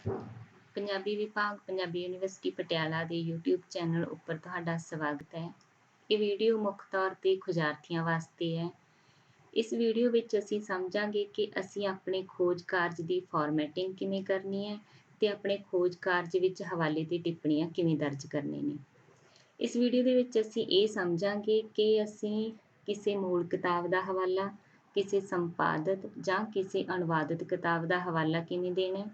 ਪੰਜਾਬੀ ਵਿਭਾਗ ਪੰਜਾਬੀ ਯੂਨੀਵਰਸਿਟੀ ਪਟਿਆਲਾ ਦੇ YouTube channel ਉੱਪਰ ਤੁਹਾਡਾ ਸਵਾਗਤ ਹੈ। ਇਹ ਵੀਡੀਓ ਮੁੱਖ ਤੌਰ 'ਤੇ ਖੋਜਾਰਥੀਆਂ ਵਾਸਤੇ ਹੈ। ਇਸ ਵੀਡੀਓ ਵਿੱਚ ਅਸੀਂ ਸਮਝਾਂਗੇ ਕਿ ਅਸੀਂ ਆਪਣੇ ਖੋਜ ਕਾਰਜ ਦੀ ਫਾਰਮੈਟਿੰਗ ਕਿਵੇਂ ਕਰਨੀ ਹੈ ਅਤੇ ਆਪਣੇ ਖੋਜ ਕਾਰਜ ਵਿੱਚ ਹਵਾਲੇ ਤੇ ਟਿੱਪਣੀਆਂ ਕਿਵੇਂ ਦਰਜ ਕਰਨੇ ਨੇ। ਇਸ ਵੀਡੀਓ ਦੇ ਵਿੱਚ ਅਸੀਂ ਇਹ ਸਮਝਾਂਗੇ ਕਿ ਅਸੀਂ ਕਿਸੇ ਮੂਲ ਕਿਤਾਬ ਦਾ ਹਵਾਲਾ, ਕਿਸੇ ਸੰਪਾਦਿਤ ਜਾਂ ਕਿਸੇ ਅਨੁਵਾਦਿਤ ਕਿਤਾਬ ਦਾ ਹਵਾਲਾ ਕਿਵੇਂ ਦੇਣਾ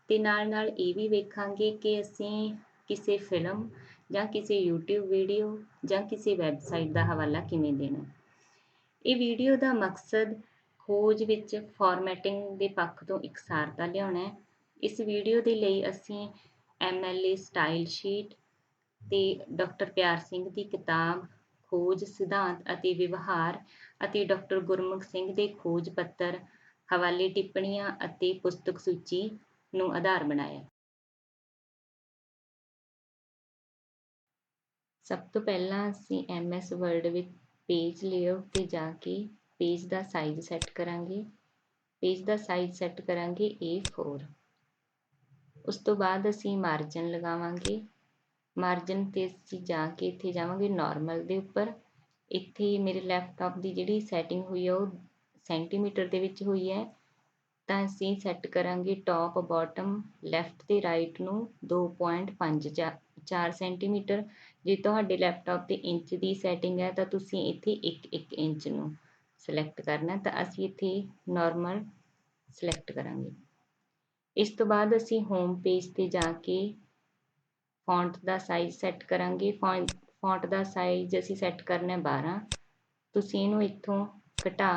ਅਤੇ ਨਾਲ ਇਹ ਵੀ ਵੇਖਾਂਗੇ ਕਿ ਅਸੀਂ ਕਿਸੇ ਫਿਲਮ ਜਾਂ ਕਿਸੇ YouTube ਵੀਡੀਓ ਜਾਂ ਕਿਸੇ ਵੈੱਬਸਾਈਟ ਦਾ ਹਵਾਲਾ ਕਿਵੇਂ ਦੇਣਾ। ਇਹ ਵੀਡੀਓ ਦਾ ਮਕਸਦ ਖੋਜ ਵਿੱਚ ਫਾਰਮੈਟਿੰਗ ਦੇ ਪੱਖ ਤੋਂ ਇਕਸਾਰਤਾ ਲਿਆਉਣਾ ਹੈ। ਇਸ ਵੀਡੀਓ ਦੇ ਲਈ ਅਸੀਂ MLA ਸਟਾਈਲ ਸ਼ੀਟ ਅਤੇ ਡਾਕਟਰ ਪਿਆਰ ਸਿੰਘ ਦੀ ਕਿਤਾਬ ਖੋਜ ਸਿਧਾਂਤ ਅਤੇ ਵਿਵਹਾਰ ਅਤੇ ਡਾਕਟਰ ਗੁਰਮੁਖ ਸਿੰਘ ਦੇ ਖੋਜ ਪੱਤਰ, ਹਵਾਲੇ ਟਿੱਪਣੀਆਂ ਅਤੇ ਪੁਸਤਕ ਸੂਚੀ ਨੂੰ ਆਧਾਰ ਬਣਾਇਆ। ਸਭ ਤੋਂ ਪਹਿਲਾਂ ਅਸੀਂ MS ਵਰਡ ਵਿੱਚ ਪੇਜ ਲੇਆਊਟ 'ਤੇ ਜਾ ਕੇ ਪੇਜ ਦਾ ਸਾਈਜ਼ ਸੈੱਟ ਕਰਾਂਗੇ। ਪੇਜ ਦਾ ਸਾਈਜ਼ ਸੈੱਟ ਕਰਾਂਗੇ A4। ਉਸ ਤੋਂ ਬਾਅਦ ਅਸੀਂ ਮਾਰਜਨ ਲਗਾਵਾਂਗੇ। ਮਾਰਜਨ 'ਤੇ ਅਸੀਂ ਜਾ ਕੇ ਇੱਥੇ ਜਾਵਾਂਗੇ ਨੋਰਮਲ ਦੇ ਉੱਪਰ। ਇੱਥੇ ਮੇਰੇ ਲੈਪਟਾਪ ਦੀ ਜਿਹੜੀ ਸੈਟਿੰਗ ਹੋਈ ਹੈ ਉਹ ਸੈਂਟੀਮੀਟਰ ਦੇ ਵਿੱਚ ਹੋਈ ਹੈ, ਤਾਂ ਅਸੀਂ ਸੈੱਟ ਕਰਾਂਗੇ ਟੌਪ ਬਾਟਮ ਲੈਫਟ ਅਤੇ ਰਾਈਟ ਨੂੰ 2.54 ਸੈਂਟੀਮੀਟਰ। ਜੇ ਤੁਹਾਡੇ ਲੈਪਟਾਪ 'ਤੇ ਇੰਚ ਦੀ ਸੈਟਿੰਗ ਹੈ ਤਾਂ ਤੁਸੀਂ ਇੱਥੇ 1 ਇੰਚ ਨੂੰ ਸਿਲੈਕਟ ਕਰਨਾ, ਤਾਂ ਅਸੀਂ ਇੱਥੇ ਨੋਰਮਲ ਸਿਲੈਕਟ ਕਰਾਂਗੇ। ਇਸ ਤੋਂ ਬਾਅਦ ਅਸੀਂ ਹੋਮ ਪੇਜ 'ਤੇ ਜਾ ਕੇ ਫੌਂਟ ਦਾ ਸਾਈਜ਼ ਸੈੱਟ ਕਰਾਂਗੇ। ਫੌਂਟ ਦਾ ਸਾਈਜ਼ ਅਸੀਂ ਸੈੱਟ ਕਰਨਾ 12। ਤੁਸੀਂ ਇਹਨੂੰ ਇੱਥੋਂ ਘਟਾ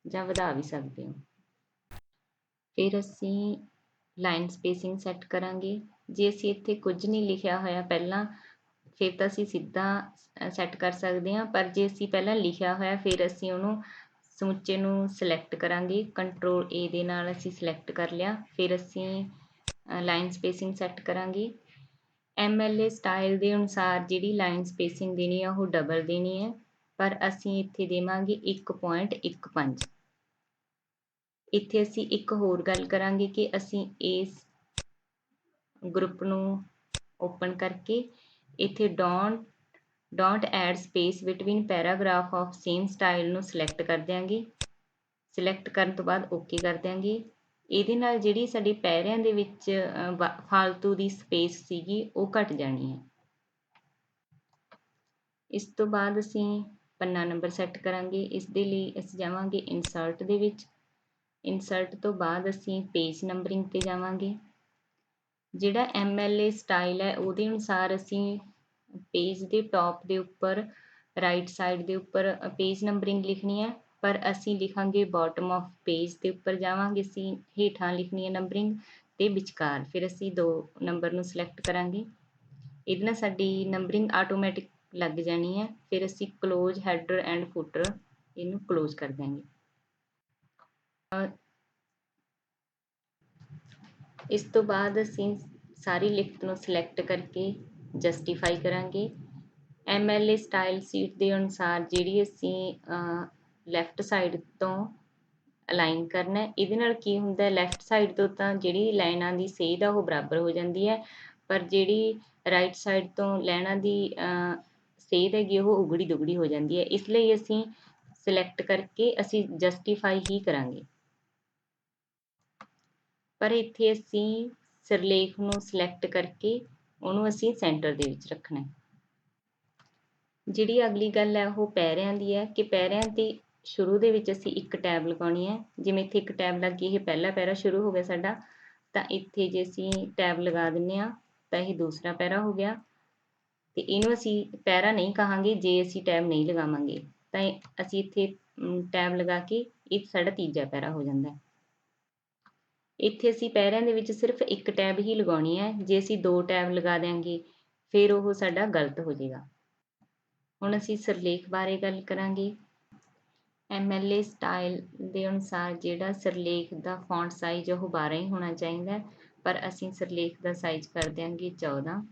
ਜਾਂ ਵਧਾ ਵੀ ਸਕਦੇ ਹੋ। ਫਿਰ ਅਸੀਂ ਲਾਈਨ ਸਪੇਸਿੰਗ ਸੈੱਟ ਕਰਾਂਗੇ। ਜੇ ਅਸੀਂ ਇੱਥੇ ਕੁਝ ਨਹੀਂ ਲਿਖਿਆ ਹੋਇਆ ਪਹਿਲਾਂ, ਫਿਰ ਤਾਂ ਅਸੀਂ ਸਿੱਧਾ ਸੈੱਟ ਕਰ ਸਕਦੇ ਹਾਂ, ਪਰ ਜੇ ਅਸੀਂ ਪਹਿਲਾਂ ਲਿਖਿਆ ਹੋਇਆ ਫਿਰ ਅਸੀਂ ਉਹਨੂੰ ਸਮੁੱਚੇ ਨੂੰ ਸਿਲੈਕਟ ਕਰਾਂਗੇ। ਕੰਟਰੋਲ A ਦੇ ਨਾਲ ਅਸੀਂ ਸਿਲੈਕਟ ਕਰ ਲਿਆ। ਫਿਰ ਅਸੀਂ ਲਾਈਨ ਸਪੇਸਿੰਗ ਸੈੱਟ ਕਰਾਂਗੇ। MLA ਸਟਾਈਲ ਦੇ ਅਨੁਸਾਰ ਜਿਹੜੀ ਲਾਈਨ ਸਪੇਸਿੰਗ ਦੇਣੀ ਆ ਉਹ ਡਬਲ ਦੇਣੀ ਹੈ, ਪਰ ਅਸੀਂ ਇੱਥੇ ਦੇਵਾਂਗੇ 1.15। ਇੱਥੇ ਅਸੀਂ ਇੱਕ ਹੋਰ ਗੱਲ ਕਰਾਂਗੇ ਕਿ ਅਸੀਂ ਇਸ ਗਰੁੱਪ ਨੂੰ ਓਪਨ ਕਰਕੇ ਇੱਥੇ don't add space between paragraph of same style ਨੂੰ ਸਿਲੈਕਟ ਕਰ ਦਿਆਂਗੇ। ਸਿਲੈਕਟ ਕਰਨ ਤੋਂ ਬਾਅਦ ਓਕੇ ਕਰ ਦਿਆਂਗੇ। ਇਹਦੇ ਨਾਲ ਜਿਹੜੀ ਸਾਡੀ ਪੈਰਿਆਂ ਦੇ ਵਿੱਚ ਫਾਲਤੂ ਦੀ ਸਪੇਸ ਸੀਗੀ ਉਹ ਘਟ ਜਾਣੀ ਹੈ। ਇਸ ਤੋਂ ਬਾਅਦ ਅਸੀਂ ਪੰਨਾ ਨੰਬਰ ਸੈੱਟ ਕਰਾਂਗੇ। ਇਸ ਦੇ ਲਈ ਅਸੀਂ ਜਾਵਾਂਗੇ ਇਨਸਰਟ ਦੇ ਵਿੱਚ। ਇਨਸਰਟ ਤੋਂ ਬਾਅਦ ਅਸੀਂ ਪੇਜ ਨੰਬਰਿੰਗ 'ਤੇ ਜਾਵਾਂਗੇ। ਜਿਹੜਾ MLA ਸਟਾਈਲ ਹੈ ਉਹਦੇ ਅਨੁਸਾਰ ਅਸੀਂ ਪੇਜ ਦੇ ਟੌਪ ਦੇ ਉੱਪਰ ਰਾਈਟ ਸਾਈਡ ਦੇ ਉੱਪਰ ਪੇਜ ਨੰਬਰਿੰਗ ਲਿਖਣੀ ਹੈ, ਪਰ ਅਸੀਂ ਲਿਖਾਂਗੇ ਬਾਟਮ ਆਫ ਪੇਜ ਦੇ ਉੱਪਰ ਜਾਵਾਂਗੇ ਅਸੀਂ ਹੇਠਾਂ ਲਿਖਣੀ ਹੈ ਨੰਬਰਿੰਗ ਅਤੇ ਵਿਚਕਾਰ ਫਿਰ ਅਸੀਂ 2 ਨੰਬਰ ਨੂੰ ਸਿਲੈਕਟ ਕਰਾਂਗੇ। ਇਹਦੇ ਨਾਲ ਸਾਡੀ ਨੰਬਰਿੰਗ ਆਟੋਮੈਟਿਕ ਲੱਗ ਜਾਣੀ ਹੈ। ਫਿਰ ਅਸੀਂ ਕਲੋਜ਼ ਹੈਡਰ ਐਂਡ ਫੁੱਟਰ ਇਹਨੂੰ ਕਲੋਜ਼ ਕਰ ਦਿਆਂਗੇ। ਇਸ ਤੋਂ ਬਾਅਦ ਅਸੀਂ ਸਾਰੀ ਲਿਖਤ ਨੂੰ ਸਿਲੈਕਟ ਕਰਕੇ ਜਸਟੀਫਾਈ ਕਰਾਂਗੇ। MLA ਸਟਾਈਲ ਸ਼ੀਟ ਦੇ ਅਨੁਸਾਰ ਜਿਹੜੀ ਅਸੀਂ ਲੈਫਟ ਸਾਈਡ ਤੋਂ ਅਲਾਈਨ ਕਰਨਾ। ਇਹਦੇ ਨਾਲ ਕੀ ਹੁੰਦਾ, ਲੈਫਟ ਸਾਈਡ ਤੋਂ ਤਾਂ ਜਿਹੜੀ ਲਾਈਨਾਂ ਦੀ ਸੇਧ ਆ ਉਹ ਬਰਾਬਰ ਹੋ ਜਾਂਦੀ ਹੈ, ਪਰ ਜਿਹੜੀ ਰਾਈਟ ਸਾਈਡ ਤੋਂ ਲਾਈਨਾਂ ਦੀ ਸੇਧ ਹੈਗੀ ਉਹ ਉਗੜੀ ਦੁਗੜੀ ਹੋ ਜਾਂਦੀ ਹੈ। ਇਸ ਲਈ ਅਸੀਂ ਸਿਲੈਕਟ ਕਰਕੇ ਅਸੀਂ ਜਸਟੀਫਾਈ ਹੀ ਕਰਾਂਗੇ, ਪਰ ਇੱਥੇ ਅਸੀਂ ਸਿਰਲੇਖ ਨੂੰ ਸਿਲੈਕਟ ਕਰਕੇ ਉਹਨੂੰ ਅਸੀਂ ਸੈਂਟਰ ਦੇ ਵਿੱਚ ਰੱਖਣਾ। ਜਿਹੜੀ ਅਗਲੀ ਗੱਲ ਹੈ ਉਹ ਪੈਰਿਆਂ ਦੀ ਹੈ ਕਿ ਪੈਰਿਆਂ 'ਤੇ ਸ਼ੁਰੂ ਦੇ ਵਿੱਚ ਅਸੀਂ ਇੱਕ ਟੈਬ ਲਗਾਉਣੀ ਹੈ। ਜਿਵੇਂ ਇੱਥੇ ਇੱਕ ਟੈਬ ਲੱਗ ਗਈ, ਇਹ ਪਹਿਲਾ ਪੈਰਾ ਸ਼ੁਰੂ ਹੋ ਗਿਆ ਸਾਡਾ, ਤਾਂ ਇੱਥੇ ਜੇ ਅਸੀਂ ਟੈਬ ਲਗਾ ਦਿੰਦੇ ਹਾਂ ਤਾਂ ਇਹ ਦੂਸਰਾ ਪੈਰਾ ਹੋ ਗਿਆ। ਅਤੇ ਇਹਨੂੰ ਅਸੀਂ ਪੈਰਾ ਨਹੀਂ ਕਹਾਂਗੇ ਜੇ ਅਸੀਂ ਟੈਬ ਨਹੀਂ ਲਗਾਵਾਂਗੇ, ਤਾਂ ਅਸੀਂ ਇੱਥੇ ਟੈਬ ਲਗਾ ਕੇ ਇਹ ਸਾਡਾ ਤੀਜਾ ਪੈਰਾ ਹੋ ਜਾਂਦਾ। ਇੱਥੇ ਅਸੀਂ ਪੈਰਿਆਂ ਦੇ ਵਿੱਚ ਸਿਰਫ ਇੱਕ ਟੈਬ ਹੀ ਲਗਾਉਣੀ ਹੈ। ਜੇ ਅਸੀਂ 2 ਟੈਬ ਲਗਾ ਦਿਆਂਗੇ ਫਿਰ ਉਹ ਸਾਡਾ ਗਲਤ ਹੋ ਜਾਏਗਾ। ਹੁਣ ਅਸੀਂ ਸਿਰਲੇਖ ਬਾਰੇ ਗੱਲ ਕਰਾਂਗੇ। MLA ਸਟਾਈਲ ਦੇ ਅਨੁਸਾਰ ਜਿਹੜਾ ਸਿਰਲੇਖ ਦਾ ਫੌਂਟ ਸਾਈਜ਼ ਉਹ 12 ਹੀ ਹੋਣਾ ਚਾਹੀਦਾ, ਪਰ ਅਸੀਂ ਸਿਰਲੇਖ ਦਾ ਸਾਈਜ਼ ਕਰ ਦਿਆਂਗੇ 14।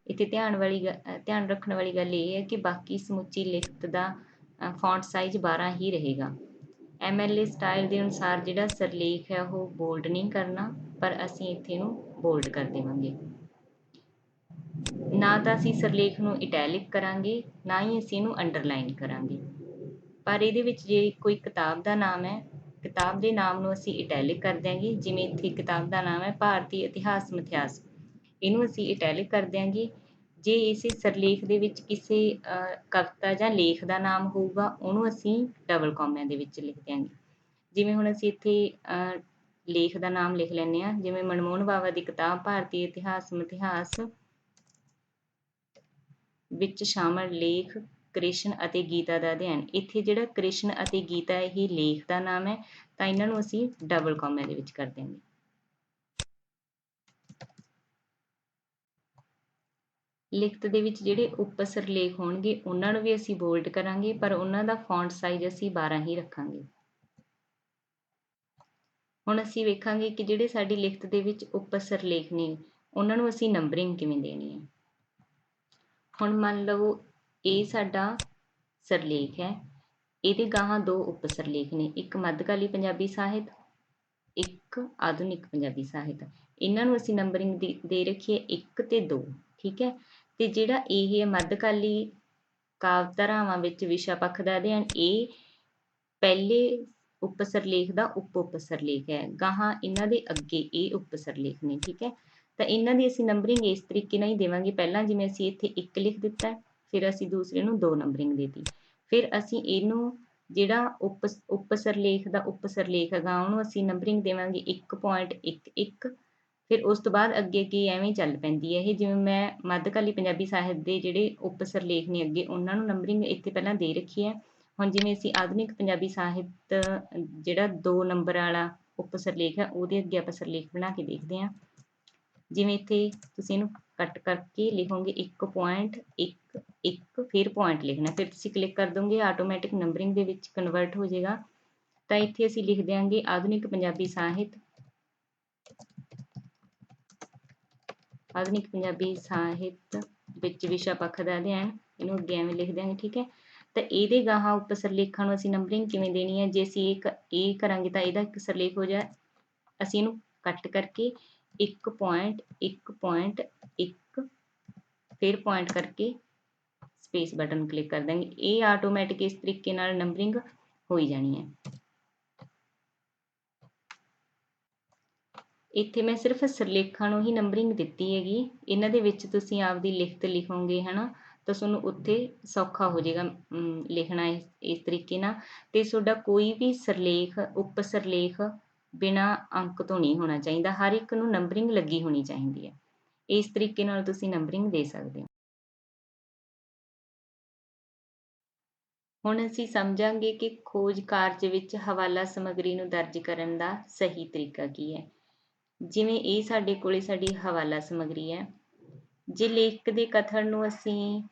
ਇੱਥੇ ਧਿਆਨ ਰੱਖਣ ਵਾਲੀ ਗੱਲ ਇਹ ਹੈ ਕਿ ਬਾਕੀ ਸਮੁੱਚੀ ਲਿਖਤ ਦਾ ਫੌਂਟ ਸਾਈਜ਼ 12 ਹੀ ਰਹੇਗਾ। MLA ਸਟਾਈਲ ਦੇ ਅਨੁਸਾਰ ਜਿਹੜਾ ਸਿਰਲੇਖ ਹੈ ਉਹ ਬੋਲਡ ਨਹੀਂ ਕਰਨਾ, ਪਰ ਅਸੀਂ ਇੱਥੇ ਇਹਨੂੰ ਬੋਲਡ ਕਰ ਦੇਵਾਂਗੇ। ਨਾ ਤਾਂ ਅਸੀਂ ਸਿਰਲੇਖ ਨੂੰ ਇਟੈਲਿਕ ਕਰਾਂਗੇ, ਨਾ ਹੀ ਅਸੀਂ ਇਹਨੂੰ ਅੰਡਰਲਾਈਨ ਕਰਾਂਗੇ। ਪਰ ਇਹਦੇ ਵਿੱਚ ਜੇ ਕੋਈ ਕਿਤਾਬ ਦਾ ਨਾਮ ਹੈ, ਕਿਤਾਬ ਦੇ ਨਾਮ ਨੂੰ ਅਸੀਂ ਇਟੈਲਿਕ ਕਰ ਦਿਆਂਗੇ। ਜਿਵੇਂ ਇੱਥੇ ਕਿਤਾਬ ਦਾ ਨਾਮ ਹੈ ਭਾਰਤੀ ਇਤਿਹਾਸ ਮਿਥਿਹਾਸ, ਇਹਨੂੰ ਅਸੀਂ ਇਟੈਲਿਕ ਕਰ ਦਿਆਂਗੇ। ਜੇ ਇਸੇ ਸਿਰਲੇਖ ਦੇ ਵਿੱਚ ਕਿਸੇ ਕਵਿਤਾ ਜਾਂ ਲੇਖ ਦਾ ਨਾਮ ਹੋਊਗਾ, ਉਹਨੂੰ ਅਸੀਂ ਡਬਲ ਕੌਮਿਆਂ ਦੇ ਵਿੱਚ ਲਿਖ ਦਿਆਂਗੇ। ਜਿਵੇਂ ਹੁਣ ਅਸੀਂ ਇੱਥੇ ਲੇਖ ਦਾ ਨਾਮ ਲਿਖ ਲੈਂਦੇ ਹਾਂ, ਜਿਵੇਂ ਮਨਮੋਹਨ ਬਾਵਾ ਦੀ ਕਿਤਾਬ ਭਾਰਤੀ ਇਤਿਹਾਸ ਮਿਥਿਹਾਸ ਵਿੱਚ ਸ਼ਾਮਲ ਲੇਖ ਕ੍ਰਿਸ਼ਨ ਅਤੇ ਗੀਤਾ ਦਾ ਅਧਿਐਨ। ਇੱਥੇ ਜਿਹੜਾ ਕ੍ਰਿਸ਼ਨ ਅਤੇ ਗੀਤਾ ਇਹ ਲੇਖ ਦਾ ਨਾਮ ਹੈ, ਤਾਂ ਇਹਨਾਂ ਨੂੰ ਅਸੀਂ ਡਬਲ ਕੌਮਿਆਂ ਦੇ ਵਿੱਚ ਕਰ ਦਿਆਂਗੇ। ਲਿਖਤ ਦੇ ਵਿੱਚ ਜਿਹੜੇ ਉਪ ਸਿਰਲੇਖ ਹੋਣਗੇ ਉਹਨਾਂ ਨੂੰ ਵੀ ਅਸੀਂ ਬੋਲਡ ਕਰਾਂਗੇ, ਪਰ ਉਹਨਾਂ ਦਾ ਫੌਂਟ ਸਾਈਜ਼ ਅਸੀਂ 12 ਹੀ ਰੱਖਾਂਗੇ। ਹੁਣ ਅਸੀਂ ਵੇਖਾਂਗੇ ਕਿ ਜਿਹੜੇ ਸਾਡੀ ਲਿਖਤ ਦੇ ਵਿੱਚ ਉਪ ਸਿਰਲੇਖ ਨੇ ਉਹਨਾਂ ਨੂੰ ਅਸੀਂ ਨੰਬਰਿੰਗ ਕਿਵੇਂ ਦੇਣੀ ਹੈ। ਹੁਣ ਮੰਨ ਲਓ ਇਹ ਸਾਡਾ ਸਿਰਲੇਖ ਹੈ, ਇਹਦੇ ਗਾਹਾਂ ਦੋ ਉਪ ਸਿਰਲੇਖ ਨੇ, ਇੱਕ ਮੱਧਕਾਲੀ ਪੰਜਾਬੀ ਸਾਹਿਤ, ਇੱਕ ਆਧੁਨਿਕ ਪੰਜਾਬੀ ਸਾਹਿਤ। ਇਹਨਾਂ ਨੂੰ ਅਸੀਂ ਨੰਬਰਿੰਗ ਦੇ ਰੱਖੀਏ 1 ਤੇ 2, ਠੀਕ ਹੈ। ਤੇ ਜਿਹੜਾ ਇਹ ਹੈ ਮੱਧਕਾਲੀ ਕਾਵਿ ਧਾਰਾਵਾਂ ਵਿੱਚ ਵਿਸ਼ਾ ਪੱਖ ਦਾ ਅਧਿਐਨ, ਇਹ ਪਹਿਲੇ ਉਪ ਸਿਰਲੇਖ ਦਾ ਉਪ ਸਿਰਲੇਖ ਹੈ, ਗਾਹਾਂ ਇਹਨਾਂ ਦੇ ਅੱਗੇ ਇਹ ਉਪ ਸਿਰਲੇਖ ਨੇ, ਠੀਕ ਹੈ। ਤਾਂ ਇਹਨਾਂ ਦੀ ਅਸੀਂ ਨੰਬਰਿੰਗ ਇਸ ਤਰੀਕੇ ਨਾਲ ਹੀ ਦੇਵਾਂਗੇ। ਪਹਿਲਾਂ ਜਿਵੇਂ ਅਸੀਂ ਇੱਥੇ 1 ਲਿਖ ਦਿੱਤਾ, ਫਿਰ ਅਸੀਂ ਦੂਸਰੇ ਨੂੰ 2 ਨੰਬਰਿੰਗ ਦੇਤੀ। ਫਿਰ ਅਸੀਂ ਇਹਨੂੰ ਜਿਹੜਾ ਉਪ ਸਿਰਲੇਖ ਦਾ ਉਪ ਸਿਰਲੇਖ ਹੈਗਾ ਉਹਨੂੰ ਅਸੀਂ ਨੰਬਰਿੰਗ ਦੇਵਾਂਗੇ 1.11। ਫਿਰ ਉਸ ਤੋਂ ਬਾਅਦ ਅੱਗੇ ਐਵੇਂ ਚੱਲ ਪੈਂਦੀ ਹੈ ਇਹ। ਜਿਵੇਂ ਮੈਂ ਮੱਧਕਾਲੀ ਪੰਜਾਬੀ ਸਾਹਿਤ ਦੇ ਜਿਹੜੇ ਉਪ ਸਿਰਲੇਖ ਨੇ ਅੱਗੇ ਉਹਨਾਂ ਨੂੰ ਨੰਬਰਿੰਗ ਇੱਥੇ ਪਹਿਲਾਂ ਦੇ ਰੱਖੀ ਹੈ। ਹੁਣ ਜਿਵੇਂ ਅਸੀਂ ਆਧੁਨਿਕ ਪੰਜਾਬੀ ਸਾਹਿਤ ਜਿਹੜਾ 2 ਨੰਬਰ ਵਾਲਾ ਉਪ ਸਿਰਲੇਖ ਹੈ ਉਹਦੇ ਅੱਗੇ ਆਪਾਂ ਸਿਰਲੇਖ ਬਣਾ ਕੇ ਦੇਖਦੇ ਹਾਂ। ਜਿਵੇਂ ਇੱਥੇ ਤੁਸੀਂ ਇਹਨੂੰ ਕੱਟ ਕਰਕੇ ਲਿਖੋਗੇ 1.11, ਫਿਰ ਪੁਆਇੰਟ ਲਿਖਣਾ, ਫਿਰ ਤੁਸੀਂ ਕਲਿੱਕ ਕਰ ਦੋਗੇ ਆਟੋਮੈਟਿਕ ਨੰਬਰਿੰਗ ਦੇ ਵਿੱਚ ਕਨਵਰਟ ਹੋ ਜਾਏਗਾ। ਤਾਂ ਇੱਥੇ ਅਸੀਂ ਲਿਖ ਦਿਆਂਗੇ ਆਧੁਨਿਕ ਪੰਜਾਬੀ ਸਾਹਿਤ, ਆਧੁਨਿਕ ਪੰਜਾਬੀ ਸਾਹਿਤ ਵਿੱਚ ਵਿਸ਼ਾ ਪੱਖ ਦਾ ਅਧਿਐਨ, ਇਹਨੂੰ ਅੱਗੇ ਐਵੇਂ ਲਿਖ ਦਿਆਂਗੇ, ਠੀਕ ਹੈ। ਤਾਂ ਇਹਦੇ ਗਾਹਾਂ ਉਪ ਸਿਰਲੇਖਾਂ ਨੂੰ ਅਸੀਂ ਨੰਬਰਿੰਗ ਕਿਵੇਂ ਦੇਣੀ ਹੈ, ਜੇ ਅਸੀਂ ਇਹ ਕਰਾਂਗੇ ਤਾਂ ਇਹਦਾ ਇੱਕ ਸਿਰਲੇਖ ਹੋ ਜਾਏ, ਅਸੀਂ ਇਹਨੂੰ ਕੱਟ ਕਰਕੇ 1.1, ਫਿਰ ਪੁਆਇੰਟ ਕਰਕੇ ਸਪੇਸ ਬਟਨ ਕਲਿੱਕ ਕਰ ਦਾਂਗੇ। ਇਹ ਆਟੋਮੈਟਿਕ ਇਸ ਤਰੀਕੇ ਨਾਲ ਨੰਬਰਿੰਗ ਹੋਈ ਜਾਣੀ ਹੈ। ਇੱਥੇ ਮੈਂ ਸਿਰਫ ਸਿਰਲੇਖਾਂ ਨੂੰ ਹੀ ਨੰਬਰਿੰਗ ਦਿੱਤੀ ਹੈਗੀ, ਇਹਨਾਂ ਦੇ ਵਿੱਚ ਤੁਸੀਂ ਆਪਦੀ ਲਿਖਤ ਲਿਖੋਗੇ ਹੈ ਨਾ, ਤਾਂ ਤੁਹਾਨੂੰ ਉੱਥੇ ਸੌਖਾ ਹੋ ਜਾਏਗਾ ਲਿਖਣਾ ਇਸ ਤਰੀਕੇ ਨਾਲ। ਤੇ ਤੁਹਾਡਾ ਕੋਈ ਵੀ ਸਿਰਲੇਖ ਉਪ ਸਿਰਲੇਖ ਬਿਨਾਂ ਅੰਕ ਤੋਂ ਨਹੀਂ ਹੋਣਾ ਚਾਹੀਦਾ, ਹਰ ਇੱਕ ਨੂੰ ਨੰਬਰਿੰਗ ਲੱਗੀ ਹੋਣੀ ਚਾਹੀਦੀ ਹੈ। ਇਸ ਤਰੀਕੇ ਨਾਲ ਤੁਸੀਂ ਨੰਬਰਿੰਗ ਦੇ ਸਕਦੇ ਹੋ। ਹੁਣ ਅਸੀਂ ਸਮਝਾਂਗੇ ਕਿ ਖੋਜ ਕਾਰਜ ਵਿੱਚ ਹਵਾਲਾ ਸਮੱਗਰੀ ਨੂੰ ਦਰਜ ਕਰਨ ਦਾ ਸਹੀ ਤਰੀਕਾ ਕੀ ਹੈ। ਜਿਵੇਂ ਇਹ ਸਾਡੇ ਕੋਲੇ ਸਾਡੀ ਹਵਾਲਾ ਸਮੱਗਰੀ ਹੈ, ਜੇ ਲੇਖਕ ਦੇ ਕਥਨ ਨੂੰ ਅਸੀਂ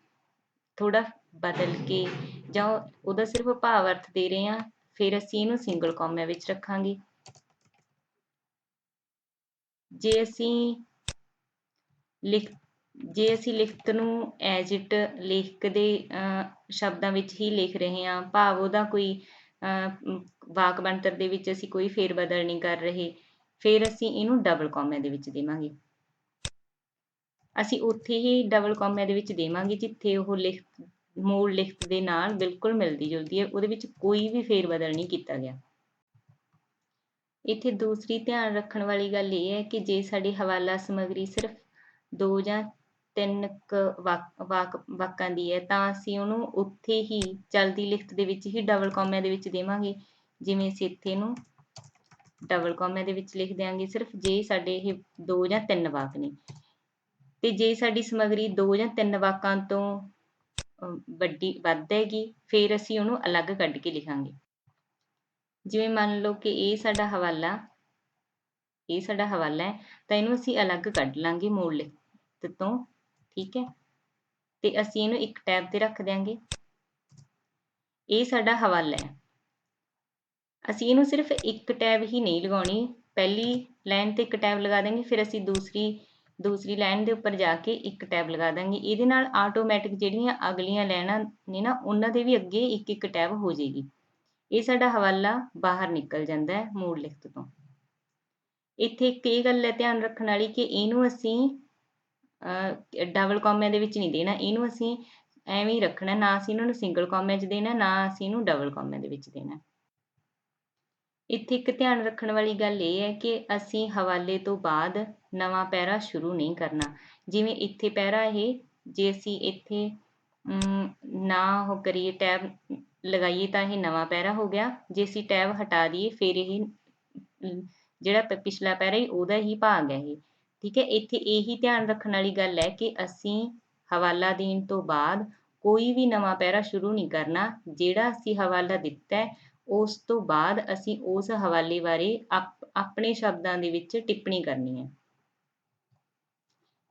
ਥੋੜਾ ਬਦਲ ਕੇ ਜਾਂ ਉਹਦਾ ਸਿਰਫ ਭਾਵ ਅਰਥ ਦੇ ਰਹੇ ਹਾਂ, ਫਿਰ ਅਸੀਂ ਇਹਨੂੰ ਸਿੰਗਲ ਕੌਮਿਆਂ ਵਿੱਚ ਰੱਖਾਂਗੇ। ਜੇ ਅਸੀਂ ਲਿਖਤ ਨੂੰ ਐਜ ਇਟ ਲੇਖਕ ਦੇ ਸ਼ਬਦਾਂ ਵਿੱਚ ਹੀ ਲਿਖ ਰਹੇ ਹਾਂ, ਭਾਵ ਉਹਦਾ ਕੋਈ ਵਾਕ ਬਣਤਰ ਦੇ ਵਿੱਚ ਅਸੀਂ ਕੋਈ ਫੇਰ ਬਦਲ ਨਹੀਂ ਕਰ ਰਹੇ, ਫਿਰ ਅਸੀਂ ਇਹਨੂੰ ਡਬਲ ਕੌਮਿਆਂ ਦੇ ਵਿੱਚ ਦੇਵਾਂਗੇ। ਅਸੀਂ ਉੱਥੇ ਹੀ ਡਬਲ ਕੌਮਿਆਂ ਦੇ ਵਿੱਚ ਦੇਵਾਂਗੇ ਜਿੱਥੇ ਉਹ ਮੂਲ ਲਿਖਤ ਦੇ ਨਾਲ ਬਿਲਕੁਲ ਮਿਲਦੀ ਜੁਲਦੀ ਹੈ, ਉਹਦੇ ਵਿੱਚ ਕੋਈ ਵੀ ਫੇਰ ਬਦਲ ਨਹੀਂ ਕੀਤਾ ਗਿਆ। ਇੱਥੇ ਦੂਸਰੀ ਧਿਆਨ ਰੱਖਣ ਵਾਲੀ ਗੱਲ ਇਹ ਹੈ ਕਿ ਜੇ ਸਾਡੀ ਹਵਾਲਾ ਸਮੱਗਰੀ ਸਿਰਫ 2 ਜਾਂ 3 ਵਾਕਾਂ ਦੀ ਹੈ, ਤਾਂ ਅਸੀਂ ਉਹਨੂੰ ਉੱਥੇ ਹੀ ਚਲਦੀ ਲਿਖਤ ਦੇ ਵਿੱਚ ਹੀ ਡਬਲ ਕੌਮਿਆਂ ਦੇ ਵਿੱਚ ਦੇਵਾਂਗੇ। ਜਿਵੇਂ ਅਸੀਂ ਇੱਥੇ ਇਹਨੂੰ ਡਬਲ ਕੌਮਿਆਂ ਦੇ ਵਿੱਚ ਲਿਖ ਦਿਆਂਗੇ ਸਿਰਫ ਜੇ ਸਾਡੇ ਇਹ 2 ਜਾਂ 3 ਵਾਕ ਨੇ। ਤੇ ਜੇ ਸਾਡੀ ਸਮੱਗਰੀ 2 ਜਾਂ 3 ਵਾਕਾਂ ਤੋਂ ਵੱਧ ਹੈਗੀ, ਫਿਰ ਅਸੀਂ ਉਹਨੂੰ ਅਲੱਗ ਕੱਢ ਕੇ ਲਿਖਾਂਗੇ। ਜਿਵੇਂ ਮੰਨ ਲਓ ਕਿ ਇਹ ਸਾਡਾ ਹਵਾਲਾ ਹੈ, ਤਾਂ ਇਹਨੂੰ ਅਸੀਂ ਅਲੱਗ ਕੱਢ ਲਾਂਗੇ ਮੂਲ ਲਿਖਤ ਤੋਂ, ਠੀਕ ਹੈ। ਤੇ ਅਸੀਂ ਇਹਨੂੰ ਇੱਕ ਟੈਬ ਤੇ ਰੱਖ ਦਿਆਂਗੇ। ਇਹ ਸਾਡਾ ਹਵਾਲਾ ਹੈ, ਅਸੀਂ ਇਹਨੂੰ ਸਿਰਫ ਇੱਕ ਟੈਬ ਹੀ ਨਹੀਂ ਲਗਾਉਣੀ, ਪਹਿਲੀ ਲਾਈਨ ਤੇ ਇੱਕ ਟੈਬ ਲਗਾ ਦੇਂਗੇ, ਫਿਰ ਅਸੀਂ ਦੂਸਰੀ ਲਾਈਨ ਦੇ ਉੱਪਰ ਜਾ ਕੇ ਇੱਕ ਟੈਬ ਲਗਾ ਦਾਂਗੇ। ਇਹਦੇ ਨਾਲ ਆਟੋਮੈਟਿਕ ਜਿਹੜੀਆਂ ਅਗਲੀਆਂ ਲਾਈਨਾਂ ਨੇ ਨਾ, ਉਹਨਾਂ ਦੇ ਵੀ ਅੱਗੇ ਇੱਕ ਟੈਬ ਹੋ ਜਾਏਗੀ। ਇਹ ਸਾਡਾ ਹਵਾਲਾ ਬਾਹਰ ਨਿਕਲ ਜਾਂਦਾ ਹੈ ਮੂਲ ਲਿਖਤ ਤੋਂ। ਇੱਥੇ ਇੱਕ ਇਹ ਗੱਲ ਹੈ ਧਿਆਨ ਰੱਖਣ ਵਾਲੀ ਕਿ ਇਹਨੂੰ ਅਸੀਂ ਡਬਲ ਕੌਮਿਆਂ ਦੇ ਵਿੱਚ ਨਹੀਂ ਦੇਣਾ, ਇਹਨੂੰ ਅਸੀਂ ਐਵੇਂ ਹੀ ਰੱਖਣਾ, ਨਾ ਅਸੀਂ ਇਹਨਾਂ ਨੂੰ ਸਿੰਗਲ ਕੌਮਿਆਂ 'ਚ ਦੇਣਾ, ਨਾ ਅਸੀਂ ਇਹਨੂੰ ਡਬਲ ਕੌਮਿਆਂ ਦੇ ਵਿੱਚ ਦੇਣਾ। ਇੱਥੇ ਇੱਕ ਧਿਆਨ ਰੱਖਣ ਵਾਲੀ ਗੱਲ ਇਹ ਹੈ ਕਿ ਅਸੀਂ ਹਵਾਲੇ ਤੋਂ ਬਾਅਦ ਨਵਾਂ ਪੈਰਾ ਸ਼ੁਰੂ ਨਹੀਂ ਕਰਨਾ। ਜਿਵੇਂ ਇੱਥੇ ਪੈਰਾ ਇਹ, ਜੇ ਅਸੀਂ ਇੱਥੇ ਨਾ ਉਹ ਕਰੀਏ, ਟੈਬ ਲਗਾਈਏ ਤਾਂ ਇਹ ਨਵਾਂ ਪੈਰਾ ਹੋ ਗਿਆ। ਜੇ ਅਸੀਂ ਟੈਬ ਹਟਾ ਦਈਏ ਫਿਰ ਇਹ ਜਿਹੜਾ ਪਿਛਲਾ ਪੈਰਾ ਹੀ ਉਹਦਾ ਹੀ ਭਾਗ ਹੈ ਇਹ। ਠੀਕ ਹੈ, ਇੱਥੇ ਇਹੀ ਧਿਆਨ ਰੱਖਣ ਵਾਲੀ ਗੱਲ ਹੈ ਕਿ ਅਸੀਂ ਹਵਾਲਾ ਦੇਣ ਤੋਂ ਬਾਅਦ ਕੋਈ ਵੀ ਨਵਾਂ ਪੈਰਾ ਸ਼ੁਰੂ ਨਹੀਂ ਕਰਨਾ। ਜਿਹੜਾ ਅਸੀਂ ਹਵਾਲਾ ਦਿੱਤਾ ਹੈ ਉਸ ਤੋਂ ਬਾਅਦ ਅਸੀਂ ਉਸ ਹਵਾਲੇ ਬਾਰੇ ਆਪਣੇ ਸ਼ਬਦਾਂ ਦੇ ਵਿੱਚ ਟਿੱਪਣੀ ਕਰਨੀ ਹੈ।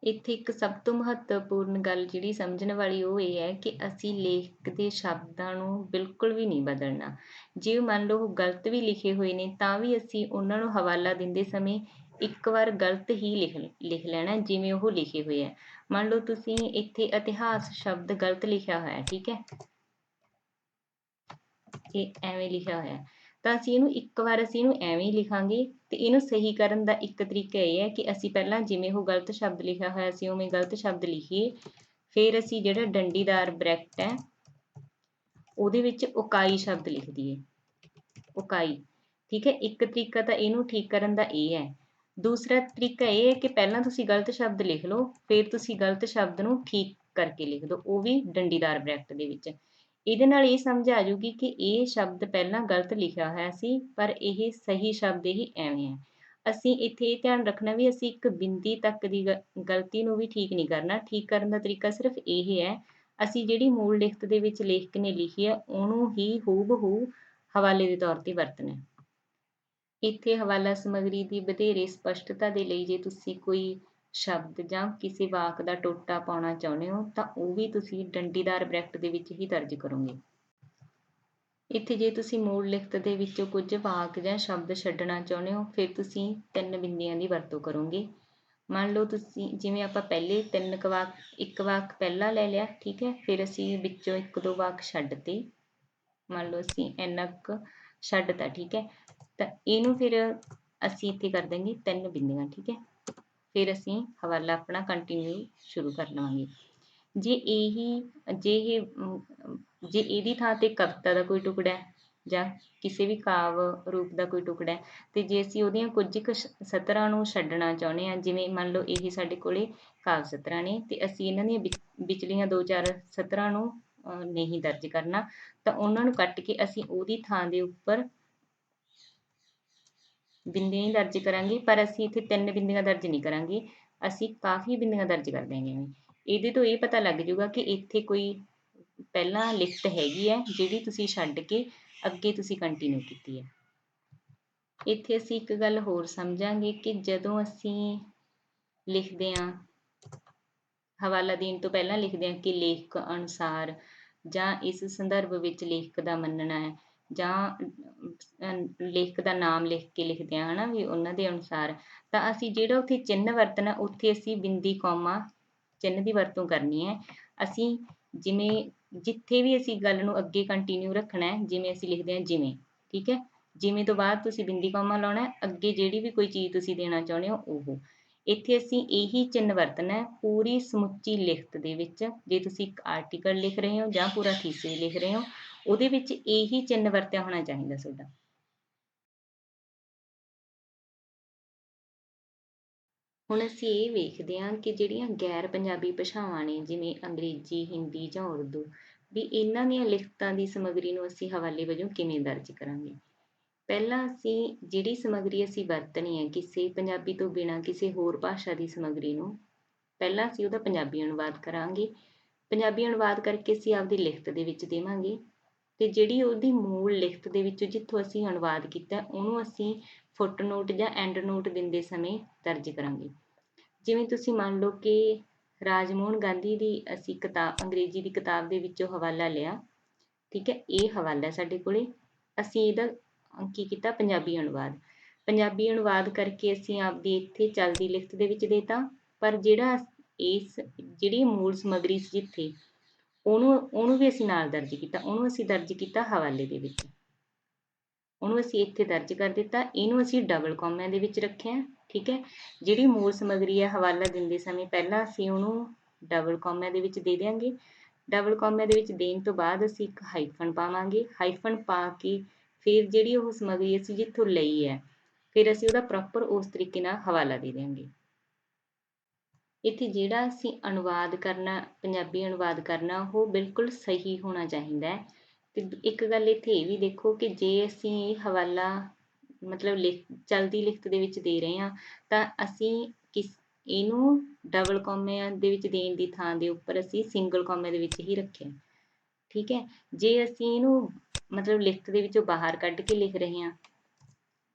ਇੱਥੇ ਇੱਕ ਸਭ ਤੋਂ ਮਹੱਤਵਪੂਰਨ ਗੱਲ ਜਿਹੜੀ ਸਮਝਣ ਵਾਲੀ ਉਹ ਇਹ ਹੈ ਕਿ ਅਸੀਂ ਲੇਖਕ ਦੇ ਸ਼ਬਦਾਂ ਨੂੰ ਬਿਲਕੁਲ ਵੀ ਨਹੀਂ ਬਦਲਣਾ। ਜੇ ਮੰਨ ਲਓ ਉਹ ਗਲਤ ਵੀ ਲਿਖੇ ਹੋਏ ਨੇ ਤਾਂ ਵੀ ਅਸੀਂ ਉਹਨਾਂ ਨੂੰ ਹਵਾਲਾ ਦਿੰਦੇ ਸਮੇਂ ਇੱਕ ਵਾਰ ਗਲਤ ਹੀ ਲਿਖ ਲੈਣਾ ਜਿਵੇਂ ਉਹ ਲਿਖੇ ਹੋਏ ਹੈ। ਮੰਨ ਲਓ ਤੁਸੀਂ ਇੱਥੇ ਇਤਿਹਾਸ ਸ਼ਬਦ ਗਲਤ ਲਿਖਿਆ ਹੋਇਆ, ਠੀਕ ਹੈ, ਇਹ ਐਵੇਂ ਲਿਖਿਆ ਹੋਇਆ, ਤਾਂ ਅਸੀਂ ਇਹਨੂੰ ਐਵੇਂ ਹੀ ਲਿਖਾਂਗੇ। ਤੇ ਇਹਨੂੰ ਸਹੀ ਕਰਨ ਦਾ ਇੱਕ ਤਰੀਕਾ ਇਹ ਹੈ ਕਿ ਅਸੀਂ ਪਹਿਲਾਂ ਜਿਵੇਂ ਉਹ ਗਲਤ ਸ਼ਬਦ ਲਿਖਿਆ ਹੋਇਆ ਸੀ ਉਵੇਂ ਗਲਤ ਸ਼ਬਦ ਲਿਖੀਏ, ਫਿਰ ਅਸੀਂ ਜਿਹੜਾ ਡੰਡੀਦਾਰ ਬ੍ਰੈਕਟ ਹੈ ਉਹਦੇ ਵਿੱਚ ਉਕਾਈ ਸ਼ਬਦ ਲਿਖ ਦਈਏ, ਉਕਾਈ। ਠੀਕ ਹੈ, ਇੱਕ ਤਰੀਕਾ ਤਾਂ ਇਹਨੂੰ ਠੀਕ ਕਰਨ ਦਾ ਇਹ ਹੈ। ਦੂਸਰਾ ਤਰੀਕਾ ਇਹ ਹੈ ਕਿ ਪਹਿਲਾਂ ਤੁਸੀਂ ਗਲਤ ਸ਼ਬਦ ਲਿਖ ਲਓ, ਫਿਰ ਤੁਸੀਂ ਗਲਤ ਸ਼ਬਦ ਨੂੰ ਠੀਕ ਕਰਕੇ ਲਿਖ ਦਿਓ, ਉਹ ਵੀ ਡੰਡੀਦਾਰ ਬ੍ਰੈਕਟ ਦੇ ਵਿੱਚ। ਇਹਦੇ ਨਾਲ ਇਹ ਸਮਝ ਆ ਜਾਊਗੀ ਕਿ ਇਹ ਸ਼ਬਦ ਪਹਿਲਾਂ ਗਲਤ ਲਿਖਿਆ ਹੋਇਆ ਸੀ ਪਰ ਇਹ ਸਹੀ ਸ਼ਬਦ ਹੀ ਐਵੇਂ ਹੈ। ਅਸੀਂ ਇੱਥੇ ਇਹ ਧਿਆਨ ਰੱਖਣਾ ਵੀ ਅਸੀਂ ਇੱਕ ਬਿੰਦੀ ਤੱਕ ਦੀ ਗਲਤੀ ਨੂੰ ਵੀ ਠੀਕ ਨਹੀਂ ਕਰਨਾ। ਠੀਕ ਕਰਨ ਦਾ ਤਰੀਕਾ ਸਿਰਫ ਇਹ ਹੈ, ਅਸੀਂ ਜਿਹੜੀ ਮੂਲ ਲਿਖਤ ਦੇ ਵਿੱਚ ਲੇਖਕ ਨੇ ਲਿਖੀ ਹੈ ਉਹਨੂੰ ਹੀ ਹੂਬਹੂ ਹਵਾਲੇ ਦੇ ਤੌਰ ਤੇ ਵਰਤਣਾ। ਇੱਥੇ ਹਵਾਲਾ ਸਮੱਗਰੀ ਦੀ ਵਧੇਰੇ ਸਪਸ਼ਟਤਾ ਦੇ ਲਈ ਜੇ ਤੁਸੀਂ ਕੋਈ ਸ਼ਬਦ ਜਾਂ ਕਿਸੇ ਵਾਕ ਦਾ ਟੋਟਾ ਪਾਉਣਾ ਚਾਹੁੰਦੇ ਹੋ ਤਾਂ ਉਹ ਵੀ ਤੁਸੀਂ ਡੰਡੀਦਾਰ ਬ੍ਰੈਕਟ ਦੇ ਵਿੱਚ ਹੀ ਦਰਜ ਕਰੋਗੇ। ਇੱਥੇ ਜੇ ਤੁਸੀਂ ਮੂਲ ਲਿਖਤ ਦੇ ਵਿੱਚੋਂ ਕੁਝ ਵਾਕ ਜਾਂ ਸ਼ਬਦ ਛੱਡਣਾ ਚਾਹੁੰਦੇ ਹੋ ਫਿਰ ਤੁਸੀਂ 3 ਬਿੰਦੀਆਂ ਦੀ ਵਰਤੋਂ ਕਰੋਗੇ। ਮੰਨ ਲਓ ਤੁਸੀਂ ਜਿਵੇਂ ਆਪਾਂ ਪਹਿਲੇ ਇੱਕ ਵਾਕ ਪਹਿਲਾਂ ਲੈ ਲਿਆ, ਠੀਕ ਹੈ, ਫਿਰ ਅਸੀਂ ਵਿੱਚੋਂ 1-2 ਵਾਕ ਛੱਡ ਤੇ, ਮੰਨ ਲਓ ਅਸੀਂ ਇੰਨਾ ਕੁ ਛੱਡਤਾ, ਠੀਕ ਹੈ, ਤਾਂ ਇਹਨੂੰ ਫਿਰ ਅਸੀਂ ਇੱਥੇ ਕਰ ਦੇਂਗੇ 3 ਬਿੰਦੀਆਂ, ਠੀਕ ਹੈ। ਫਿਰ ਅਸੀਂ ਹਵਾਲਾ ਆਪਣਾ ਕੰਟੀਨਿਊ ਸ਼ੁਰੂ ਕਰ ਲਵਾਂਗੇ। ਜੇ ਇਹਦੀ ਥਾਂ ਤੇ ਕਵਿਤਾ ਦਾ ਕੋਈ ਟੁਕੜਾ ਹੈ ਜਾਂ ਕਿਸੇ ਵੀ ਕਾਵ ਰੂਪ ਦਾ ਕੋਈ ਟੁਕੜਾ ਹੈ ਤੇ ਜੇ ਅਸੀਂ ਉਹਦੀਆਂ ਕੁਝ ਕੁ ਸਤਰਾਂ ਨੂੰ ਛੱਡਣਾ ਚਾਹੁੰਦੇ ਹਾਂ, ਜਿਵੇਂ ਮੰਨ ਲਓ ਇਹ ਸਾਡੇ ਕੋਲੇ ਕਾਵ ਸਤਰਾਂ ਨੇ ਤੇ ਅਸੀਂ ਇਹਨਾਂ ਦੀਆਂ ਵਿਚਲੀਆਂ 2-4 ਸਤਰਾਂ ਨੂੰ ਨਹੀਂ ਦਰਜ ਕਰਨਾ, ਤਾਂ ਉਹਨਾਂ ਨੂੰ ਕੱਟ ਕੇ ਅਸੀਂ ਉਹਦੀ ਥਾਂ ਦੇ ਉੱਪਰ ਬਿੰਦੀਆਂ ਹੀ ਦਰਜ ਕਰਾਂਗੇ। ਪਰ ਅਸੀਂ ਇੱਥੇ 3 ਬਿੰਦੀਆਂ ਦਰਜ ਨਹੀਂ ਕਰਾਂਗੇ, ਅਸੀਂ ਕਾਫੀ ਬਿੰਦੀਆਂ ਦਰਜ ਕਰ ਦਿਆਂਗੇ। ਇਹਦੇ ਤੋਂ ਇਹ ਪਤਾ ਲੱਗ ਜਾਊਗਾ ਕਿ ਇੱਥੇ ਕੋਈ ਪਹਿਲਾਂ ਲਿਖਤ ਹੈਗੀ ਹੈ ਜਿਹੜੀ ਤੁਸੀਂ ਛੱਡ ਕੇ ਅੱਗੇ ਤੁਸੀਂ ਕੰਟੀਨਿਊ ਕੀਤੀ ਹੈ। ਇੱਥੇ ਅਸੀਂ ਇੱਕ ਗੱਲ ਹੋਰ ਸਮਝਾਂਗੇ ਕਿ ਜਦੋਂ ਅਸੀਂ ਲਿਖਦੇ ਹਾਂ, ਹਵਾਲਾ ਦੇਣ ਤੋਂ ਪਹਿਲਾਂ ਲਿਖਦੇ ਹਾਂ ਕਿ ਲੇਖਕ ਅਨੁਸਾਰ ਜਾਂ ਇਸ ਸੰਦਰਭ ਵਿੱਚ ਲੇਖਕ ਦਾ ਮੰਨਣਾ ਹੈ, ਜਾਂ ਲੇਖਕ ਦਾ ਨਾਮ ਲਿਖ ਕੇ ਲਿਖਦੇ ਹਾਂ, ਹੈ ਨਾ, ਵੀ ਉਹਨਾਂ ਦੇ ਅਨੁਸਾਰ, ਤਾਂ ਅਸੀਂ ਜਿਹੜਾ ਉੱਥੇ ਚਿੰਨ੍ਹ ਵਰਤਣਾ ਉੱਥੇ ਅਸੀਂ ਬਿੰਦੀ ਕੌਮਾ ਚਿੰਨ੍ਹ ਦੀ ਵਰਤੋਂ ਕਰਨੀ ਹੈ। ਅਸੀਂ ਜਿਵੇਂ ਜਿੱਥੇ ਵੀ ਅਸੀਂ ਗੱਲ ਨੂੰ ਅੱਗੇ ਕੰਟੀਨਿਊ ਰੱਖਣਾ ਹੈ, ਜਿਵੇਂ ਅਸੀਂ ਲਿਖਦੇ ਹਾਂ ਜਿਵੇਂ, ਠੀਕ ਹੈ, ਜਿਵੇਂ ਤੋਂ ਬਾਅਦ ਤੁਸੀਂ ਬਿੰਦੀ ਕੌਮਾ ਲਾਉਣਾ, ਅੱਗੇ ਜਿਹੜੀ ਵੀ ਕੋਈ ਚੀਜ਼ ਤੁਸੀਂ ਦੇਣਾ ਚਾਹੁੰਦੇ ਹੋ ਉਹ। ਇੱਥੇ ਅਸੀਂ ਇਹੀ ਚਿੰਨ੍ਹ ਵਰਤਣਾ ਹੈ ਪੂਰੀ ਸਮੁੱਚੀ ਲਿਖਤ ਦੇ ਵਿੱਚ। ਜੇ ਤੁਸੀਂ ਇੱਕ ਆਰਟੀਕਲ ਲਿਖ ਰਹੇ ਹੋ ਜਾਂ ਪੂਰਾ ਥੀਸਿਸ ਲਿਖ ਰਹੇ ਹੋ ਉਹਦੇ ਵਿੱਚ ਇਹੀ ਚਿੰਨ੍ਹ ਵਰਤਿਆ ਹੋਣਾ ਚਾਹੀਦਾ ਤੁਹਾਡਾ। ਹੁਣ ਅਸੀਂ ਇਹ ਵੇਖਦੇ ਹਾਂ ਕਿ ਜਿਹੜੀਆਂ ਗੈਰ ਪੰਜਾਬੀ ਭਾਸ਼ਾਵਾਂ ਨੇ ਜਿਵੇਂ ਅੰਗਰੇਜ਼ੀ, ਹਿੰਦੀ ਜਾਂ ਉਰਦੂ, ਵੀ ਇਹਨਾਂ ਦੀਆਂ ਲਿਖਤਾਂ ਦੀ ਸਮੱਗਰੀ ਨੂੰ ਅਸੀਂ ਹਵਾਲੇ ਵਜੋਂ ਕਿਵੇਂ ਦਰਜ ਕਰਾਂਗੇ। ਪਹਿਲਾਂ ਅਸੀਂ ਜਿਹੜੀ ਸਮੱਗਰੀ ਅਸੀਂ ਵਰਤਣੀ ਹੈ ਕਿਸੇ ਪੰਜਾਬੀ ਤੋਂ ਬਿਨਾਂ ਕਿਸੇ ਹੋਰ ਭਾਸ਼ਾ ਦੀ ਸਮੱਗਰੀ ਨੂੰ, ਪਹਿਲਾਂ ਅਸੀਂ ਉਹਦਾ ਪੰਜਾਬੀ ਅਨੁਵਾਦ ਕਰਾਂਗੇ। ਪੰਜਾਬੀ ਅਨੁਵਾਦ ਕਰਕੇ ਅਸੀਂ ਆਪਦੀ ਲਿਖਤ ਦੇ ਵਿੱਚ ਦੇਵਾਂਗੇ ਤੇ ਜਿਹੜੀ ਉਹਦੀ ਮੂਲ ਲਿਖਤ ਦੇ ਵਿੱਚੋਂ ਜਿੱਥੋਂ ਅਸੀਂ ਅਨੁਵਾਦ ਕੀਤਾ ਉਹਨੂੰ ਅਸੀਂ ਫੁੱਟਨੋਟ ਜਾਂ ਐਂਡ ਨੋਟ ਦਿੰਦੇ ਸਮੇਂ ਦਰਜ ਕਰਾਂਗੇ। ਜਿਵੇਂ ਤੁਸੀਂ ਮੰਨ ਲਓ ਕਿ ਰਾਜਮੋਹਨ ਗਾਂਧੀ ਦੀ ਅਸੀਂ ਕਿਤਾਬ ਅੰਗਰੇਜ਼ੀ ਦੀ ਕਿਤਾਬ ਦੇ ਵਿੱਚੋਂ ਹਵਾਲਾ ਲਿਆ, ਠੀਕ ਹੈ, ਇਹ ਹਵਾਲਾ ਸਾਡੇ ਕੋਲੇ, ਅਸੀਂ ਇਹਦਾ ਕੀ ਕੀਤਾ ਪੰਜਾਬੀ ਅਨੁਵਾਦ ਕਰਕੇ ਅਸੀਂ ਆਪਦੀ ਇੱਥੇ ਚੱਲਦੀ ਲਿਖਤ ਦੇ ਵਿੱਚ ਦੇਤਾ। ਪਰ ਜਿਹੜੀ ਮੂਲ ਸਮੱਗਰੀ ਸੀ ਜਿੱਥੇ ਉਹਨੂੰ ਵੀ ਅਸੀਂ ਨਾਲ ਦਰਜ ਕੀਤਾ, ਉਹਨੂੰ ਅਸੀਂ ਦਰਜ ਕੀਤਾ ਹਵਾਲੇ ਦੇ ਵਿੱਚ। ਉਹਨੂੰ ਅਸੀਂ ਇੱਥੇ ਦਰਜ ਕਰ ਦਿੱਤਾ। ਇਹਨੂੰ ਅਸੀਂ ਡਬਲ ਕੌਮਿਆਂ ਦੇ ਵਿੱਚ ਰੱਖਿਆ, ਠੀਕ ਹੈ। ਜਿਹੜੀ ਮੂਲ ਸਮੱਗਰੀ ਹੈ ਹਵਾਲਾ ਦਿੰਦੇ ਸਮੇਂ ਪਹਿਲਾਂ ਅਸੀਂ ਉਹਨੂੰ ਡਬਲ ਕੌਮਿਆਂ ਦੇ ਵਿੱਚ ਦੇ ਦਿਆਂਗੇ। ਡਬਲ ਕੌਮਿਆਂ ਦੇ ਵਿੱਚ ਦੇਣ ਤੋਂ ਬਾਅਦ ਅਸੀਂ ਇੱਕ ਹਾਈਫਨ ਪਾਵਾਂਗੇ। ਹਾਈਫਨ ਪਾ ਕੇ ਫਿਰ ਜਿਹੜੀ ਉਹ ਸਮੱਗਰੀ ਅਸੀਂ ਜਿੱਥੋਂ ਲਈ ਹੈ, ਫਿਰ ਅਸੀਂ ਉਹਦਾ ਪ੍ਰੋਪਰ ਉਸ ਤਰੀਕੇ ਨਾਲ ਹਵਾਲਾ ਦੇ ਦਿਆਂਗੇ। ਇੱਥੇ ਜਿਹੜਾ ਅਸੀਂ ਅਨੁਵਾਦ ਕਰਨਾ, ਪੰਜਾਬੀ ਅਨੁਵਾਦ ਕਰਨਾ, ਉਹ ਬਿਲਕੁਲ ਸਹੀ ਹੋਣਾ ਚਾਹੀਦਾ ਹੈ। ਤੇ ਇੱਕ ਗੱਲ ਇੱਥੇ ਇਹ ਵੀ ਦੇਖੋ ਕਿ ਜੇ ਅਸੀਂ ਇਹ ਹਵਾਲਾ ਮਤਲਬ ਚਲਦੀ ਲਿਖਤ ਦੇ ਵਿੱਚ ਦੇ ਰਹੇ ਹਾਂ, ਤਾਂ ਅਸੀਂ ਇਹਨੂੰ ਡਬਲ ਕੌਮਿਆਂ ਦੇ ਵਿੱਚ ਦੇਣ ਦੀ ਥਾਂ ਦੇ ਉੱਪਰ ਅਸੀਂ ਸਿੰਗਲ ਕੌਮੇ ਦੇ ਵਿੱਚ ਹੀ ਰੱਖਿਆ, ਠੀਕ ਹੈ। ਜੇ ਅਸੀਂ ਇਹਨੂੰ ਮਤਲਬ ਲਿਖਤ ਦੇ ਵਿੱਚੋਂ ਬਾਹਰ ਕੱਢ ਕੇ ਲਿਖ ਰਹੇ ਹਾਂ,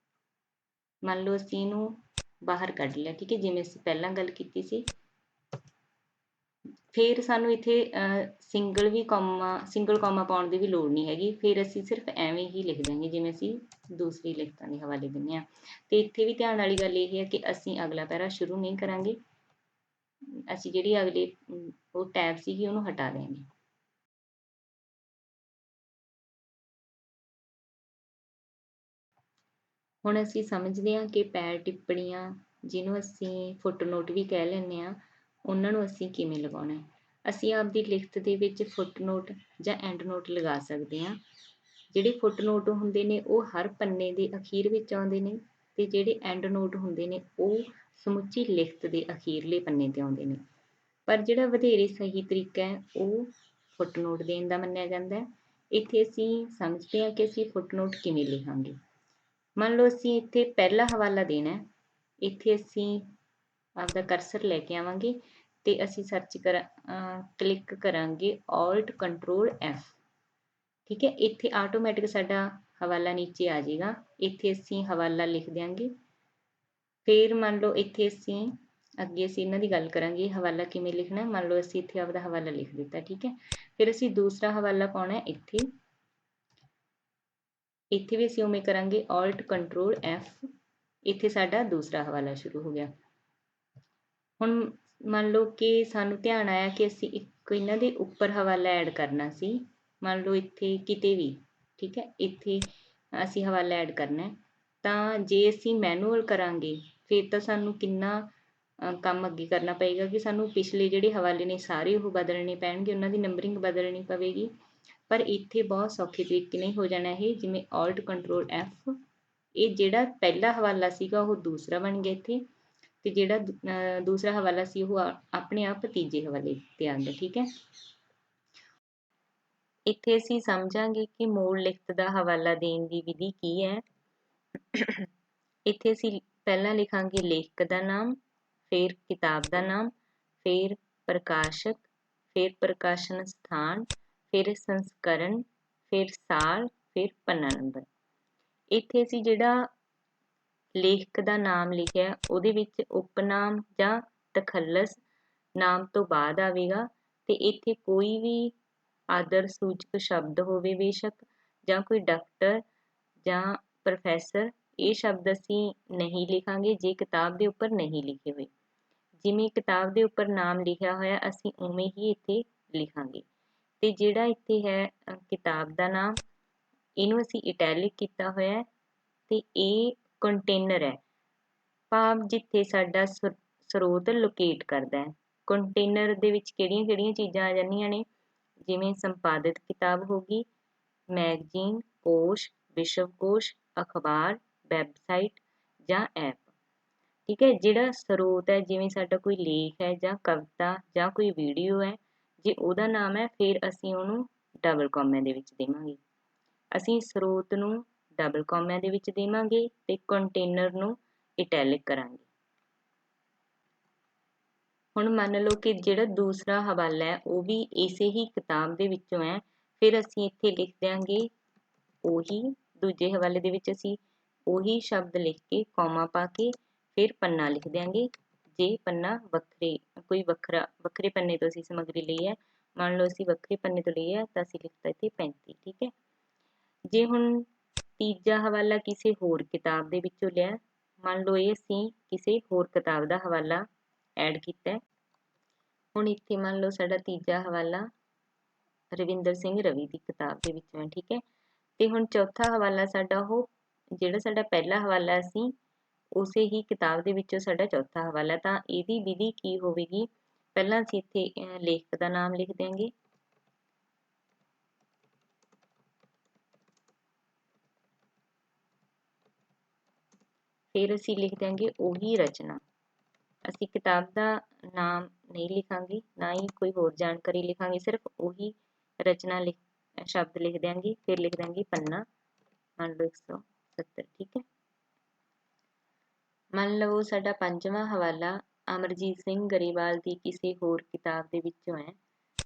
ਮੰਨ ਲਓ ਅਸੀਂ ਇਹਨੂੰ ਬਾਹਰ ਕੱਢ ਲਿਆ, ਠੀਕ ਹੈ, ਜਿਵੇਂ ਅਸੀਂ ਪਹਿਲਾਂ ਗੱਲ ਕੀਤੀ ਸੀ, ਫਿਰ ਸਾਨੂੰ ਇੱਥੇ ਸਿੰਗਲ ਕੌਮਾ ਪਾਉਣ ਦੀ ਵੀ ਲੋੜ ਨਹੀਂ ਹੈਗੀ। ਫਿਰ ਅਸੀਂ ਸਿਰਫ ਐਵੇਂ ਹੀ ਲਿਖ ਦਾਂਗੇ ਜਿਵੇਂ ਅਸੀਂ ਦੂਸਰੀ ਲਿਖਤਾਂ ਦੇ ਹਵਾਲੇ ਦਿੰਦੇ ਹਾਂ। ਤੇ ਇੱਥੇ ਵੀ ਧਿਆਨ ਵਾਲੀ ਗੱਲ ਇਹ ਹੈ ਕਿ ਅਸੀਂ ਅਗਲਾ ਪੈਰਾ ਸ਼ੁਰੂ ਨਹੀਂ ਕਰਾਂਗੇ, ਅਸੀਂ ਜਿਹੜੀ ਅਗਲੀ ਉਹ ਟੈਬ ਸੀਗੀ ਉਹਨੂੰ ਹਟਾ ਦੇਵਾਂਗੇ। ਹੁਣ ਅਸੀਂ ਸਮਝਦੇ ਹਾਂ ਕਿ ਪੈਰ ਟਿੱਪਣੀਆਂ, ਜਿਹਨੂੰ ਅਸੀਂ ਫੁੱਟਨੋਟ ਵੀ ਕਹਿ ਲੈਂਦੇ ਹਾਂ, ਉਹਨਾਂ ਨੂੰ ਅਸੀਂ ਕਿਵੇਂ ਲਗਾਉਣਾ ਹੈ। ਅਸੀਂ ਆਪਦੀ ਲਿਖਤ ਦੇ ਵਿੱਚ ਫੁੱਟਨੋਟ ਜਾਂ ਐਂਡ ਨੋਟ ਲਗਾ ਸਕਦੇ ਹਾਂ। ਜਿਹੜੇ ਫੁੱਟਨੋਟ ਹੁੰਦੇ ਨੇ ਉਹ ਹਰ ਪੰਨੇ ਦੇ ਅਖੀਰ ਵਿੱਚ ਆਉਂਦੇ ਨੇ, ਤੇ ਜਿਹੜੇ ਐਂਡ ਨੋਟ ਹੁੰਦੇ ਨੇ ਉਹ ਸਮੁੱਚੀ ਲਿਖਤ ਦੇ ਅਖੀਰਲੇ ਪੰਨੇ 'ਤੇ ਆਉਂਦੇ ਨੇ। ਪਰ ਜਿਹੜਾ ਵਧੇਰੇ ਸਹੀ ਤਰੀਕਾ ਹੈ ਉਹ ਫੁੱਟਨੋਟ ਦੇਣ ਦਾ ਮੰਨਿਆ ਜਾਂਦਾ ਹੈ। ਇੱਥੇ ਅਸੀਂ ਸਮਝਦੇ ਹਾਂ ਕਿ ਅਸੀਂ ਫੁੱਟਨੋਟ ਕਿਵੇਂ ਲਿਖਾਂਗੇ। ਮੰਨ ਲਓ ਅਸੀਂ ਇੱਥੇ ਪਹਿਲਾ ਹਵਾਲਾ ਦੇਣਾ ਹੈ, ਇੱਥੇ ਅਸੀਂ ਆਪਦਾ ਕਰਸਰ ਲੈ ਕੇ ਆਵਾਂਗੇ ਤੇ ਅਸੀਂ ਕਲਿੱਕ ਕਰਾਂਗੇ Alt Control F, ਠੀਕ ਹੈ। ਇੱਥੇ ਆਟੋਮੈਟਿਕ ਸਾਡਾ ਹਵਾਲਾ ਨੀਚੇ ਆ ਜਾਏਗਾ। ਇੱਥੇ ਅਸੀਂ ਹਵਾਲਾ ਲਿਖ ਦਿਆਂਗੇ। ਫਿਰ ਮੰਨ ਲਓ ਇੱਥੇ ਅੱਗੇ ਅਸੀਂ ਇਹਨਾਂ ਦੀ ਗੱਲ ਕਰਾਂਗੇ ਹਵਾਲਾ ਕਿਵੇਂ ਲਿਖਣਾ। ਮੰਨ ਲਓ ਅਸੀਂ ਇੱਥੇ ਆਪਦਾ ਹਵਾਲਾ ਲਿਖ ਦਿੱਤਾ, ਠੀਕ ਹੈ। ਫਿਰ ਅਸੀਂ ਦੂਸਰਾ ਹਵਾਲਾ ਪਾਉਣਾ ਇੱਥੇ ਵੀ ਅਸੀਂ ਉਵੇਂ ਕਰਾਂਗੇ Alt Control F, ਇੱਥੇ ਸਾਡਾ ਦੂਸਰਾ ਹਵਾਲਾ ਸ਼ੁਰੂ ਹੋ ਗਿਆ। ਹੁਣ ਮੰਨ ਲਓ ਕਿ ਸਾਨੂੰ ਧਿਆਨ ਆਇਆ ਕਿ ਅਸੀਂ ਇੱਕ ਇਹਨਾਂ ਦੇ ਉੱਪਰ ਹਵਾਲਾ ਐਡ ਕਰਨਾ ਸੀ। ਮੰਨ ਲਓ ਇੱਥੇ ਕਿਤੇ ਵੀ, ਠੀਕ ਹੈ, ਇੱਥੇ ਅਸੀਂ ਹਵਾਲਾ ਐਡ ਕਰਨਾ, ਤਾਂ ਜੇ ਅਸੀਂ ਮੈਨੂਅਲ ਕਰਾਂਗੇ ਫਿਰ ਤਾਂ ਸਾਨੂੰ ਕਿੰਨਾ ਕੰਮ ਅੱਗੇ ਕਰਨਾ ਪਏਗਾ ਕਿ ਸਾਨੂੰ ਪਿਛਲੇ ਜਿਹੜੇ ਹਵਾਲੇ ਨੇ ਸਾਰੇ ਉਹ ਬਦਲਣੇ ਪੈਣਗੇ, ਉਹਨਾਂ ਦੀ ਨੰਬਰਿੰਗ ਬਦਲਣੀ ਪਵੇਗੀ। ਪਰ ਇੱਥੇ ਬਹੁਤ ਸੌਖੇ ਤਰੀਕੇ ਨਾਲ ਹੋ ਜਾਣਾ ਇਹ, ਜਿਵੇਂ Alt Control F, ਇਹ ਜਿਹੜਾ ਪਹਿਲਾ ਹਵਾਲਾ ਸੀਗਾ ਉਹ ਦੂਸਰਾ ਬਣ ਗਿਆ ਇੱਥੇ, ਤੇ ਜਿਹੜਾ ਦੂਸਰਾ ਹਵਾਲਾ ਸੀ ਉਹ ਆਪਣੇ ਆਪ ਤੀਜੇ ਹਵਾਲੇ ਤੇ ਆ ਗਿਆ, ਠੀਕ ਹੈ। ਇੱਥੇ ਅਸੀਂ ਸਮਝਾਂਗੇ ਕਿ ਮੂਲ ਲਿਖਤ ਦਾ ਹਵਾਲਾ ਦੇਣ ਦੀ ਵਿਧੀ ਕੀ ਹੈ। ਇੱਥੇ ਅਸੀਂ ਪਹਿਲਾਂ ਲਿਖਾਂਗੇ ਲੇਖਕ ਦਾ ਨਾਮ, ਫਿਰ ਕਿਤਾਬ ਦਾ ਨਾਮ, ਫਿਰ ਪ੍ਰਕਾਸ਼ਕ, ਫਿਰ ਪ੍ਰਕਾਸ਼ਨ ਸਥਾਨ, ਫਿਰ ਸੰਸਕਰਨ, ਫਿਰ ਸਾਲ, ਫਿਰ ਪੰਨਾ ਨੰਬਰ। ਇੱਥੇ ਅਸੀਂ ਜਿਹੜਾ ਲੇਖਕ ਦਾ ਨਾਮ ਲਿਖਿਆ ਉਹਦੇ ਵਿੱਚ ਉਪਨਾਮ ਜਾਂ ਤਖੱਲਸ ਨਾਮ ਤੋਂ ਬਾਅਦ ਆਵੇਗਾ, ਤੇ ਇੱਥੇ ਕੋਈ ਵੀ ਆਦਰ ਸੂਚਕ ਸ਼ਬਦ ਹੋਵੇ ਬੇਸ਼ੱਕ, ਜਾਂ ਕੋਈ ਡਾਕਟਰ ਜਾਂ ਪ੍ਰੋਫੈਸਰ, ਇਹ ਸ਼ਬਦ ਅਸੀਂ ਨਹੀਂ ਲਿਖਾਂਗੇ ਜੇ ਕਿਤਾਬ ਦੇ ਉੱਪਰ ਨਹੀਂ ਲਿਖੇ ਹੋਏ। ਜਿਵੇਂ ਕਿਤਾਬ ਦੇ ਉੱਪਰ ਨਾਮ ਲਿਖਿਆ ਹੋਇਆ ਅਸੀਂ ਉਵੇਂ ਹੀ ਇੱਥੇ ਲਿਖਾਂਗੇ। ਤੇ ਜਿਹੜਾ ਇੱਥੇ ਹੈ ਕਿਤਾਬ ਦਾ ਨਾਮ, ਇਹਨੂੰ ਅਸੀਂ ਇਟੈਲਿਕ ਕੀਤਾ ਹੋਇਆ, ਤੇ ਇਹ ਕੰਟੇਨਰ ਹੈ, ਭਾਵ ਜਿੱਥੇ ਸਾਡਾ ਸਰੋਤ ਲੋਕੇਟ ਕਰਦਾ ਹੈ। ਕੰਟੇਨਰ ਦੇ ਵਿੱਚ ਕਿਹੜੀਆਂ ਚੀਜ਼ਾਂ ਆ ਜਾਂਦੀਆਂ ਨੇ, ਜਿਵੇਂ ਸੰਪਾਦਿਤ ਕਿਤਾਬ ਹੋ ਗਈ, ਮੈਗਜ਼ੀਨ, ਕੋਸ਼, ਵਿਸ਼ਵਕੋਸ਼, ਅਖਬਾਰ, ਵੈਬਸਾਈਟ ਜਾਂ ਐਪ, ਠੀਕ ਹੈ। ਜਿਹੜਾ ਸਰੋਤ ਹੈ, ਜਿਵੇਂ ਸਾਡਾ ਕੋਈ ਲੇਖ ਹੈ ਜਾਂ ਕਵਿਤਾ ਜਾਂ ਕੋਈ ਵੀਡੀਓ ਹੈ, ਜੇ ਉਹਦਾ ਨਾਮ ਹੈ ਫਿਰ ਅਸੀਂ ਉਹਨੂੰ ਡਬਲ ਕੌਮਿਆਂ ਦੇ ਵਿੱਚ ਦੇਵਾਂਗੇ। ਅਸੀਂ ਸਰੋਤ ਨੂੰ ਡਬਲ ਕੌਮਿਆਂ ਦੇ ਵਿੱਚ ਦੇਵਾਂਗੇ ਤੇ ਕੰਟੇਨਰ ਨੂੰ ਇਟੈਲਿਕ ਕਰਾਂਗੇ। ਹੁਣ ਮੰਨ ਲਓ ਕਿ ਜਿਹੜਾ ਦੂਸਰਾ ਹਵਾਲਾ ਹੈ ਉਹ ਵੀ ਇਸੇ ਹੀ ਕਿਤਾਬ ਦੇ ਵਿੱਚੋਂ ਹੈ, ਫਿਰ ਅਸੀਂ ਇੱਥੇ ਲਿਖ ਦਿਆਂਗੇ ਉਹੀ, ਦੂਜੇ ਹਵਾਲੇ ਦੇ ਵਿੱਚ ਅਸੀਂ ਉਹੀ ਸ਼ਬਦ ਲਿਖ ਕੇ ਕੌਮਾ ਪਾ ਕੇ ਫਿਰ ਪੰਨਾ ਲਿਖ ਦਿਆਂਗੇ। ਜੇ ਪੰਨਾ ਵੱਖਰੇ ਪੰਨੇ ਤੋਂ ਅਸੀਂ ਸਮੱਗਰੀ ਲਈ ਹੈ, ਮੰਨ ਲਓ ਅਸੀਂ ਵੱਖਰੇ ਪੰਨੇ ਤੋਂ ਲਈ ਹੈ ਤਾਂ ਅਸੀਂ ਲਿਖਤਾ ਇੱਥੇ 35, ਠੀਕ ਹੈ। ਜੇ ਹੁਣ ਤੀਜਾ ਹਵਾਲਾ ਕਿਸੇ ਹੋਰ ਕਿਤਾਬ ਦੇ ਵਿੱਚੋਂ ਲਿਆ, ਮੰਨ ਲਓ ਇਹ ਅਸੀਂ ਕਿਸੇ ਹੋਰ ਕਿਤਾਬ ਦਾ ਹਵਾਲਾ ਐਡ ਕੀਤਾ। ਹੁਣ ਇੱਥੇ ਮੰਨ ਲਓ ਸਾਡਾ ਤੀਜਾ ਹਵਾਲਾ ਰਵਿੰਦਰ ਸਿੰਘ ਰਵੀ ਦੀ ਕਿਤਾਬ ਦੇ ਵਿੱਚੋਂ ਹੈ, ਠੀਕ ਹੈ। ਤੇ ਹੁਣ ਚੌਥਾ ਹਵਾਲਾ ਸਾਡਾ ਉਹ ਜਿਹੜਾ ਸਾਡਾ ਪਹਿਲਾ ਹਵਾਲਾ ਸੀ ਉਸੇ ਹੀ ਕਿਤਾਬ ਦੇ ਵਿੱਚੋਂ ਸਾਡਾ ਚੌਥਾ ਹਵਾਲਾ। ਤਾਂ ਇਹਦੀ ਵਿਧੀ ਕੀ ਹੋਵੇਗੀ, ਪਹਿਲਾਂ ਅਸੀਂ ਇੱਥੇ ਲੇਖਕ ਦਾ ਨਾਮ ਲਿਖ ਦਿਆਂਗੇ, ਫਿਰ ਅਸੀਂ ਲਿਖ ਦਿਆਂਗੇ ਉਹੀ ਰਚਨਾ। ਅਸੀਂ ਕਿਤਾਬ ਦਾ ਨਾਮ ਨਹੀਂ ਲਿਖਾਂਗੇ, ਨਾ ਹੀ ਕੋਈ ਹੋਰ ਜਾਣਕਾਰੀ ਲਿਖਾਂਗੇ, ਸਿਰਫ ਉਹੀ ਰਚਨਾ ਸ਼ਬਦ ਲਿਖ ਦਿਆਂਗੇ। ਫਿਰ ਲਿਖ ਦਿਆਂਗੇ ਪੰਨਾ, ਮੰਨ ਲਓ 170। ਠੀਕ ਹੈ। ਮੰਨ ਲਓ ਸਾਡਾ ਪੰਜਵਾਂ ਹਵਾਲਾ ਅਮਰਜੀਤ ਸਿੰਘ ਗਰੇਵਾਲ ਦੀ ਕਿਸੇ ਹੋਰ ਕਿਤਾਬ ਦੇ ਵਿੱਚੋਂ ਹੈ,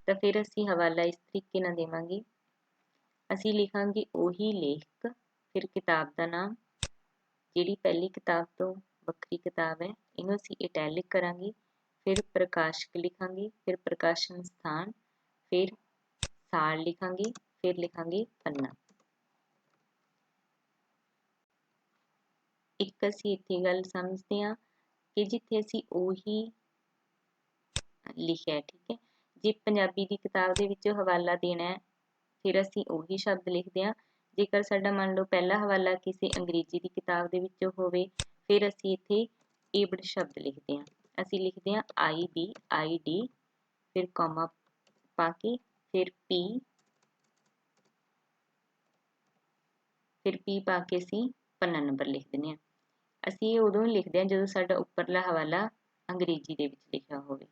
ਤਾਂ ਫਿਰ ਅਸੀਂ ਹਵਾਲਾ ਇਸ ਤਰੀਕੇ ਨਾਲ ਦੇਵਾਂਗੇ। ਅਸੀਂ ਲਿਖਾਂਗੇ ਉਹੀ ਲੇਖਕ, ਫਿਰ ਕਿਤਾਬ ਦਾ ਨਾਮ, ਜਿਹੜੀ ਪਹਿਲੀ ਕਿਤਾਬ ਤੋਂ ਵੱਖਰੀ ਕਿਤਾਬ ਹੈ ਇਹਨੂੰ ਅਸੀਂ ਇਟੈਲਿਕ ਕਰਾਂਗੇ, ਫਿਰ ਪ੍ਰਕਾਸ਼ਕ ਲਿਖਾਂਗੇ, ਫਿਰ ਪ੍ਰਕਾਸ਼ਨ ਸਥਾਨ, ਫਿਰ ਸਾਲ ਲਿਖਾਂਗੇ, ਫਿਰ ਲਿਖਾਂਗੇ ਪੰਨਾ। ਇੱਕ ਅਸੀਂ ਇੱਥੇ ਗੱਲ ਸਮਝਦੇ ਹਾਂ ਕਿ ਜਿੱਥੇ ਅਸੀਂ ਉਹੀ ਲਿਖਿਆ, ਠੀਕ ਹੈ, ਜੇ ਪੰਜਾਬੀ ਦੀ ਕਿਤਾਬ ਦੇ ਵਿੱਚ ਹਵਾਲਾ ਦੇਣਾ ਹੈ ਫਿਰ ਅਸੀਂ ਉਹੀ ਸ਼ਬਦ ਲਿਖਦੇ ਹਾਂ। ਜੇਕਰ ਸਾਡਾ ਮੰਨ ਲਓ ਪਹਿਲਾ ਹਵਾਲਾ ਕਿਸੇ ਅੰਗਰੇਜ਼ੀ ਦੀ ਕਿਤਾਬ ਦੇ ਵਿੱਚੋਂ ਹੋਵੇ, ਫਿਰ ਅਸੀਂ ਇੱਥੇ ਏਬਡ ਸ਼ਬਦ ਲਿਖਦੇ ਹਾਂ। ਅਸੀਂ ਲਿਖਦੇ ਹਾਂ ID, ਫਿਰ ਕੌਮਾ ਪਾ ਕੇ, ਫਿਰ P ਪਾ ਕੇ ਅਸੀਂ ਪੰਨਾ ਨੰਬਰ ਲਿਖ ਦਿੰਦੇ ਹਾਂ। ਅਸੀਂ ਇਹ ਉਦੋਂ ਹੀ ਲਿਖਦੇ ਹਾਂ ਜਦੋਂ ਸਾਡਾ ਉੱਪਰਲਾ ਹਵਾਲਾ ਅੰਗਰੇਜ਼ੀ ਦੇ ਵਿੱਚ ਲਿਖਿਆ ਹੋਵੇ।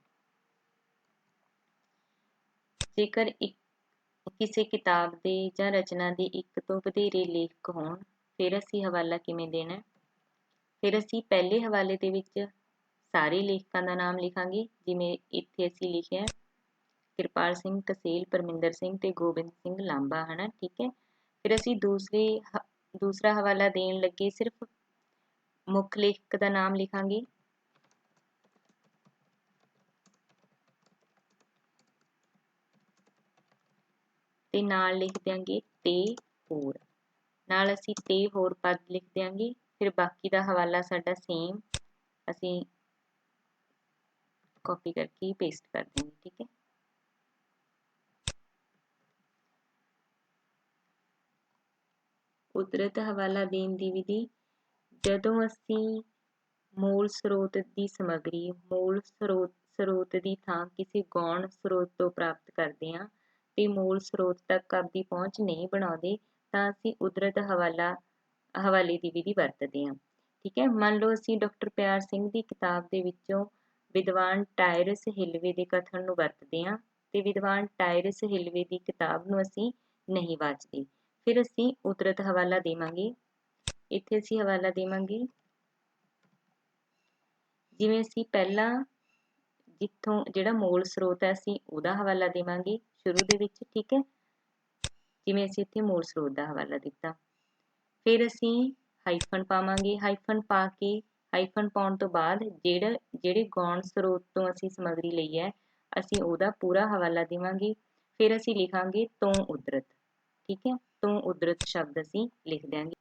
ਜੇਕਰ ਕਿਸੇ ਕਿਤਾਬ ਦੇ ਜਾਂ ਰਚਨਾ ਦੇ ਇੱਕ ਤੋਂ ਵਧੇਰੇ ਲੇਖਕ ਹੋਣ, ਫਿਰ ਅਸੀਂ ਹਵਾਲਾ ਕਿਵੇਂ ਦੇਣਾ? ਫਿਰ ਅਸੀਂ ਪਹਿਲੇ ਹਵਾਲੇ ਦੇ ਵਿੱਚ ਸਾਰੇ ਲੇਖਕਾਂ ਦਾ ਨਾਮ ਲਿਖਾਂਗੇ, ਜਿਵੇਂ ਇੱਥੇ ਅਸੀਂ ਲਿਖਿਆ ਕਿਰਪਾਲ ਸਿੰਘ ਕਸੇਲ, ਪਰਮਿੰਦਰ ਸਿੰਘ ਤੇ ਗੋਬਿੰਦ ਸਿੰਘ ਲਾਂਬਾ, ਹਨਾ, ਠੀਕ ਹੈ। ਫਿਰ ਅਸੀਂ ਦੂਸਰਾ ਹਵਾਲਾ ਦੇਣ ਲੱਗੇ ਸਿਰਫ ਮੁੱਖ ਲੇਖਕ ਦਾ ਨਾਮ ਲਿਖਾਂਗੇ, ਤੇ ਨਾਲ ਲਿਖ ਦਿਆਂਗੇ ਤੇ ਹੋਰ, ਨਾਲ ਅਸੀਂ ਤੇ ਹੋਰ ਪਦ ਲਿਖ ਦਿਆਂਗੇ। ਫਿਰ ਬਾਕੀ ਦਾ ਹਵਾਲਾ ਸਾਡਾ ਸੇਮ ਅਸੀਂ ਕਾਪੀ ਕਰਕੇ ਪੇਸਟ ਕਰ ਦਿਆਂਗੇ, ਠੀਕ ਹੈ। ਉਦਰਤ ਹਵਾਲਾ ਦੇਣ ਦੀ ਵਿਧੀ, ਜਦੋਂ ਅਸੀਂ ਮੂਲ ਸਰੋਤ ਦੀ ਸਮੱਗਰੀ ਮੂਲ ਸਰੋਤ ਦੀ ਥਾਂ ਕਿਸੇ ਗੌਣ ਸਰੋਤ ਤੋਂ ਪ੍ਰਾਪਤ ਕਰਦੇ ਹਾਂ ਤੇ ਮੂਲ ਸਰੋਤ ਤੱਕ ਆਪਦੀ ਪਹੁੰਚ ਨਹੀਂ ਬਣਾਉਂਦੇ, ਤਾਂ ਅਸੀਂ ਉਦਰਤ ਹਵਾਲੇ ਦੀ ਵਿਧੀ ਵਰਤਦੇ ਹਾਂ, ਠੀਕ ਹੈ। ਮੰਨ ਲਓ ਅਸੀਂ ਡਾਕਟਰ ਪਿਆਰ ਸਿੰਘ ਦੀ ਕਿਤਾਬ ਦੇ ਵਿੱਚੋਂ ਵਿਦਵਾਨ ਟਾਇਰਸ ਹਿਲਵੇ ਦੇ ਕਥਨ ਨੂੰ ਵਰਤਦੇ ਹਾਂ ਤੇ ਵਿਦਵਾਨ ਟਾਇਰਸ ਹਿਲਵੇ ਦੀ ਕਿਤਾਬ ਨੂੰ ਅਸੀਂ ਨਹੀਂ ਵਾਚਦੇ, ਫਿਰ ਅਸੀਂ ਉਦਰਤ ਹਵਾਲਾ ਦੇਵਾਂਗੇ। ਇੱਥੇ ਅਸੀਂ ਹਵਾਲਾ ਦੇਵਾਂਗੇ, ਜਿਵੇਂ ਅਸੀਂ ਪਹਿਲਾਂ ਜਿੱਥੋਂ ਜਿਹੜਾ ਮੂਲ ਸਰੋਤ ਹੈ ਅਸੀਂ ਉਹਦਾ ਹਵਾਲਾ ਦੇਵਾਂਗੇ ਸ਼ੁਰੂ ਦੇ ਵਿੱਚ, ਠੀਕ ਹੈ, ਜਿਵੇਂ ਅਸੀਂ ਇੱਥੇ ਮੂਲ ਸਰੋਤ ਦਾ ਹਵਾਲਾ ਦਿੱਤਾ। ਫਿਰ ਅਸੀਂ ਹਾਈਫਨ ਪਾਵਾਂਗੇ, ਹਾਈਫਨ ਪਾ ਕੇ ਹਾਈਫਨ ਪਾਉਣ ਤੋਂ ਬਾਅਦ ਜਿਹੜੇ ਗੌਣ ਸਰੋਤ ਤੋਂ ਅਸੀਂ ਸਮੱਗਰੀ ਲਈ ਹੈ ਅਸੀਂ ਉਹਦਾ ਪੂਰਾ ਹਵਾਲਾ ਦੇਵਾਂਗੇ। ਫਿਰ ਅਸੀਂ ਲਿਖਾਂਗੇ ਤੋਂ ਉਦਰਤ, ਠੀਕ ਹੈ, ਤੋਂ ਉਦਰਤ ਸ਼ਬਦ ਅਸੀਂ ਲਿਖ ਦਿਆਂਗੇ।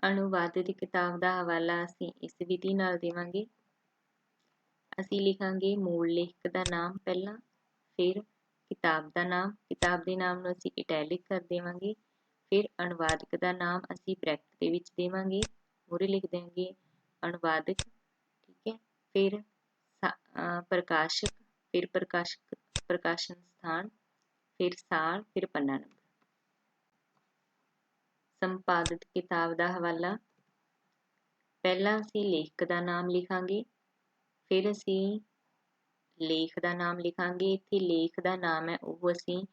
ਅਨੁਵਾਦਿਤ ਕਿਤਾਬ ਦਾ ਹਵਾਲਾ ਅਸੀਂ ਇਸ ਵਿਧੀ ਨਾਲ ਦੇਵਾਂਗੇ। ਅਸੀਂ ਲਿਖਾਂਗੇ ਮੂਲ ਲੇਖਕ ਦਾ ਨਾਮ ਪਹਿਲਾਂ, ਫਿਰ ਕਿਤਾਬ ਦਾ ਨਾਮ, ਕਿਤਾਬ ਦੇ ਨਾਮ ਨੂੰ ਅਸੀਂ ਇਟੈਲਿਕ ਕਰ ਦੇਵਾਂਗੇ, ਫਿਰ ਅਨੁਵਾਦਕ ਦਾ ਨਾਮ ਅਸੀਂ ਬ੍ਰੈਕਟ ਦੇ ਵਿੱਚ ਦੇਵਾਂਗੇ, ਮੂਹਰੇ ਲਿਖ ਦੇਵਾਂਗੇ ਅਨੁਵਾਦਕ, ਠੀਕ ਹੈ, ਫਿਰ ਪ੍ਰਕਾਸ਼ਕ, ਫਿਰ ਪ੍ਰਕਾਸ਼ਨ ਸਥਾਨ, ਫਿਰ ਸਾਲ, ਫਿਰ ਪੰਨਾ ਨੰਬਰ। ਸੰਪਾਦਿਤ ਕਿਤਾਬ ਦਾ ਹਵਾਲਾ, ਪਹਿਲਾਂ ਅਸੀਂ ਲੇਖਕ ਦਾ ਨਾਮ ਲਿਖਾਂਗੇ, ਫਿਰ ਅਸੀਂ ਲੇਖ ਦਾ ਨਾਮ ਲਿਖਾਂਗੇ। ਇੱਥੇ ਲੇਖ ਦਾ ਨਾਮ ਹੈ ਉਹ ਅਸੀਂ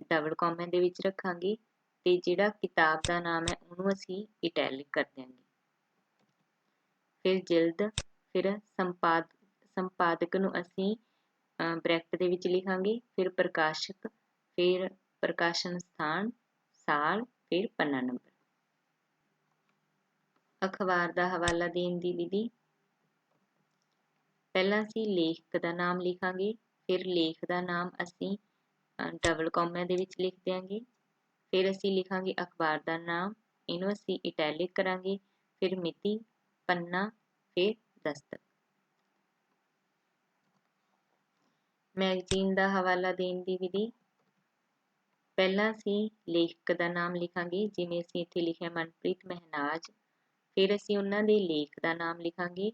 ਡਬਲ ਕਾਮੇ ਦੇ ਵਿੱਚ ਰੱਖਾਂਗੇ ਤੇ ਜਿਹੜਾ ਕਿਤਾਬ ਦਾ ਨਾਮ ਹੈ ਉਹਨੂੰ ਅਸੀਂ ਇਟੈਲਿਕ ਕਰ ਦਿਆਂਗੇ। ਫਿਰ ਜਿਲਦ, ਫਿਰ ਸੰਪਾਦਕ ਨੂੰ ਅਸੀਂ ਬ੍ਰੈਕਟ ਦੇ ਵਿੱਚ ਲਿਖਾਂਗੇ, ਫਿਰ ਪ੍ਰਕਾਸ਼ਕ, ਫਿਰ ਪ੍ਰਕਾਸ਼ਨ ਸਥਾਨ, ਸਾਲ, ਫਿਰ ਪੰਨਾ ਨੰਬਰ। ਅਖਬਾਰ ਦਾ ਹਵਾਲਾ ਦੇਣ ਦੀ ਵਿਧੀ, ਪਹਿਲਾਂ ਅਸੀਂ ਲੇਖਕ ਦਾ ਨਾਮ ਲਿਖਾਂਗੇ, ਫਿਰ ਲੇਖ ਦਾ ਨਾਮ ਅਸੀਂ ਡਬਲ ਕਾਮਿਆਂ ਦੇ ਵਿੱਚ ਲਿਖ ਦਿਆਂਗੇ, ਫਿਰ ਅਸੀਂ ਲਿਖਾਂਗੇ ਅਖਬਾਰ ਦਾ ਨਾਮ, ਇਹਨੂੰ ਅਸੀਂ ਇਟੈਲਿਕ ਕਰਾਂਗੇ, ਫਿਰ ਮਿਤੀ, ਪੰਨਾ, ਫਿਰ ਦਸਤਕ। ਮੈਗਜ਼ੀਨ ਦਾ ਹਵਾਲਾ ਦੇਣ ਦੀ ਵਿਧੀ, ਪਹਿਲਾਂ ਅਸੀਂ ਲੇਖਕ ਦਾ ਨਾਮ ਲਿਖਾਂਗੇ, ਜਿਵੇਂ ਅਸੀਂ ਇੱਥੇ ਲਿਖਿਆ ਮਨਪ੍ਰੀਤ ਮਹਿਨਾਜ। ਫਿਰ ਅਸੀਂ ਉਹਨਾਂ ਦੇ ਲੇਖ ਦਾ ਨਾਮ ਲਿਖਾਂਗੇ।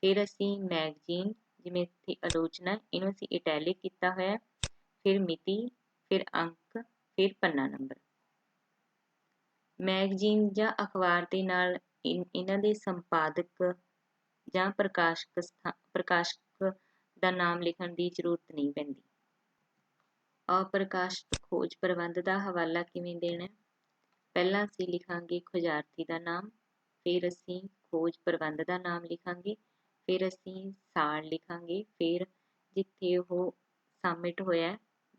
ਫਿਰ ਅਸੀਂ ਮੈਗਜ਼ੀਨ, ਜਿਵੇਂ ਇੱਥੇ ਆਲੋਚਨਾ, ਇਹਨੂੰ ਅਸੀਂ ਇਟੈਲਿਕ ਕੀਤਾ ਹੋਇਆ। ਫਿਰ ਮਿਤੀ, ਫਿਰ ਅੰਕ, ਫਿਰ ਪੰਨਾ ਨੰਬਰ। ਮੈਗਜ਼ੀਨ ਜਾਂ ਅਖਬਾਰ ਦੇ ਨਾਲ ਇਹਨਾਂ ਦੇ ਸੰਪਾਦਕ ਜਾਂ ਪ੍ਰਕਾਸ਼ਕ ਦਾ ਨਾਮ ਲਿਖਣ ਦੀ ਜ਼ਰੂਰਤ ਨਹੀਂ ਪੈਂਦੀ। ਅਪ੍ਰਕਾਸ਼ਿਤ ਖੋਜ ਪ੍ਰਬੰਧ ਦਾ ਹਵਾਲਾ ਕਿਵੇਂ ਦੇਣਾ? ਪਹਿਲਾਂ ਅਸੀਂ ਲਿਖਾਂਗੇ ਖੋਜਾਰਥੀ ਦਾ ਨਾਮ, ਫਿਰ ਅਸੀਂ ਖੋਜ ਪ੍ਰਬੰਧ ਦਾ ਨਾਮ ਲਿਖਾਂਗੇ, ਫਿਰ ਅਸੀਂ ਸਾਲ ਲਿਖਾਂਗੇ, ਫਿਰ ਜਿੱਥੇ ਉਹ ਸਬਮਿਟ ਹੋਇਆ,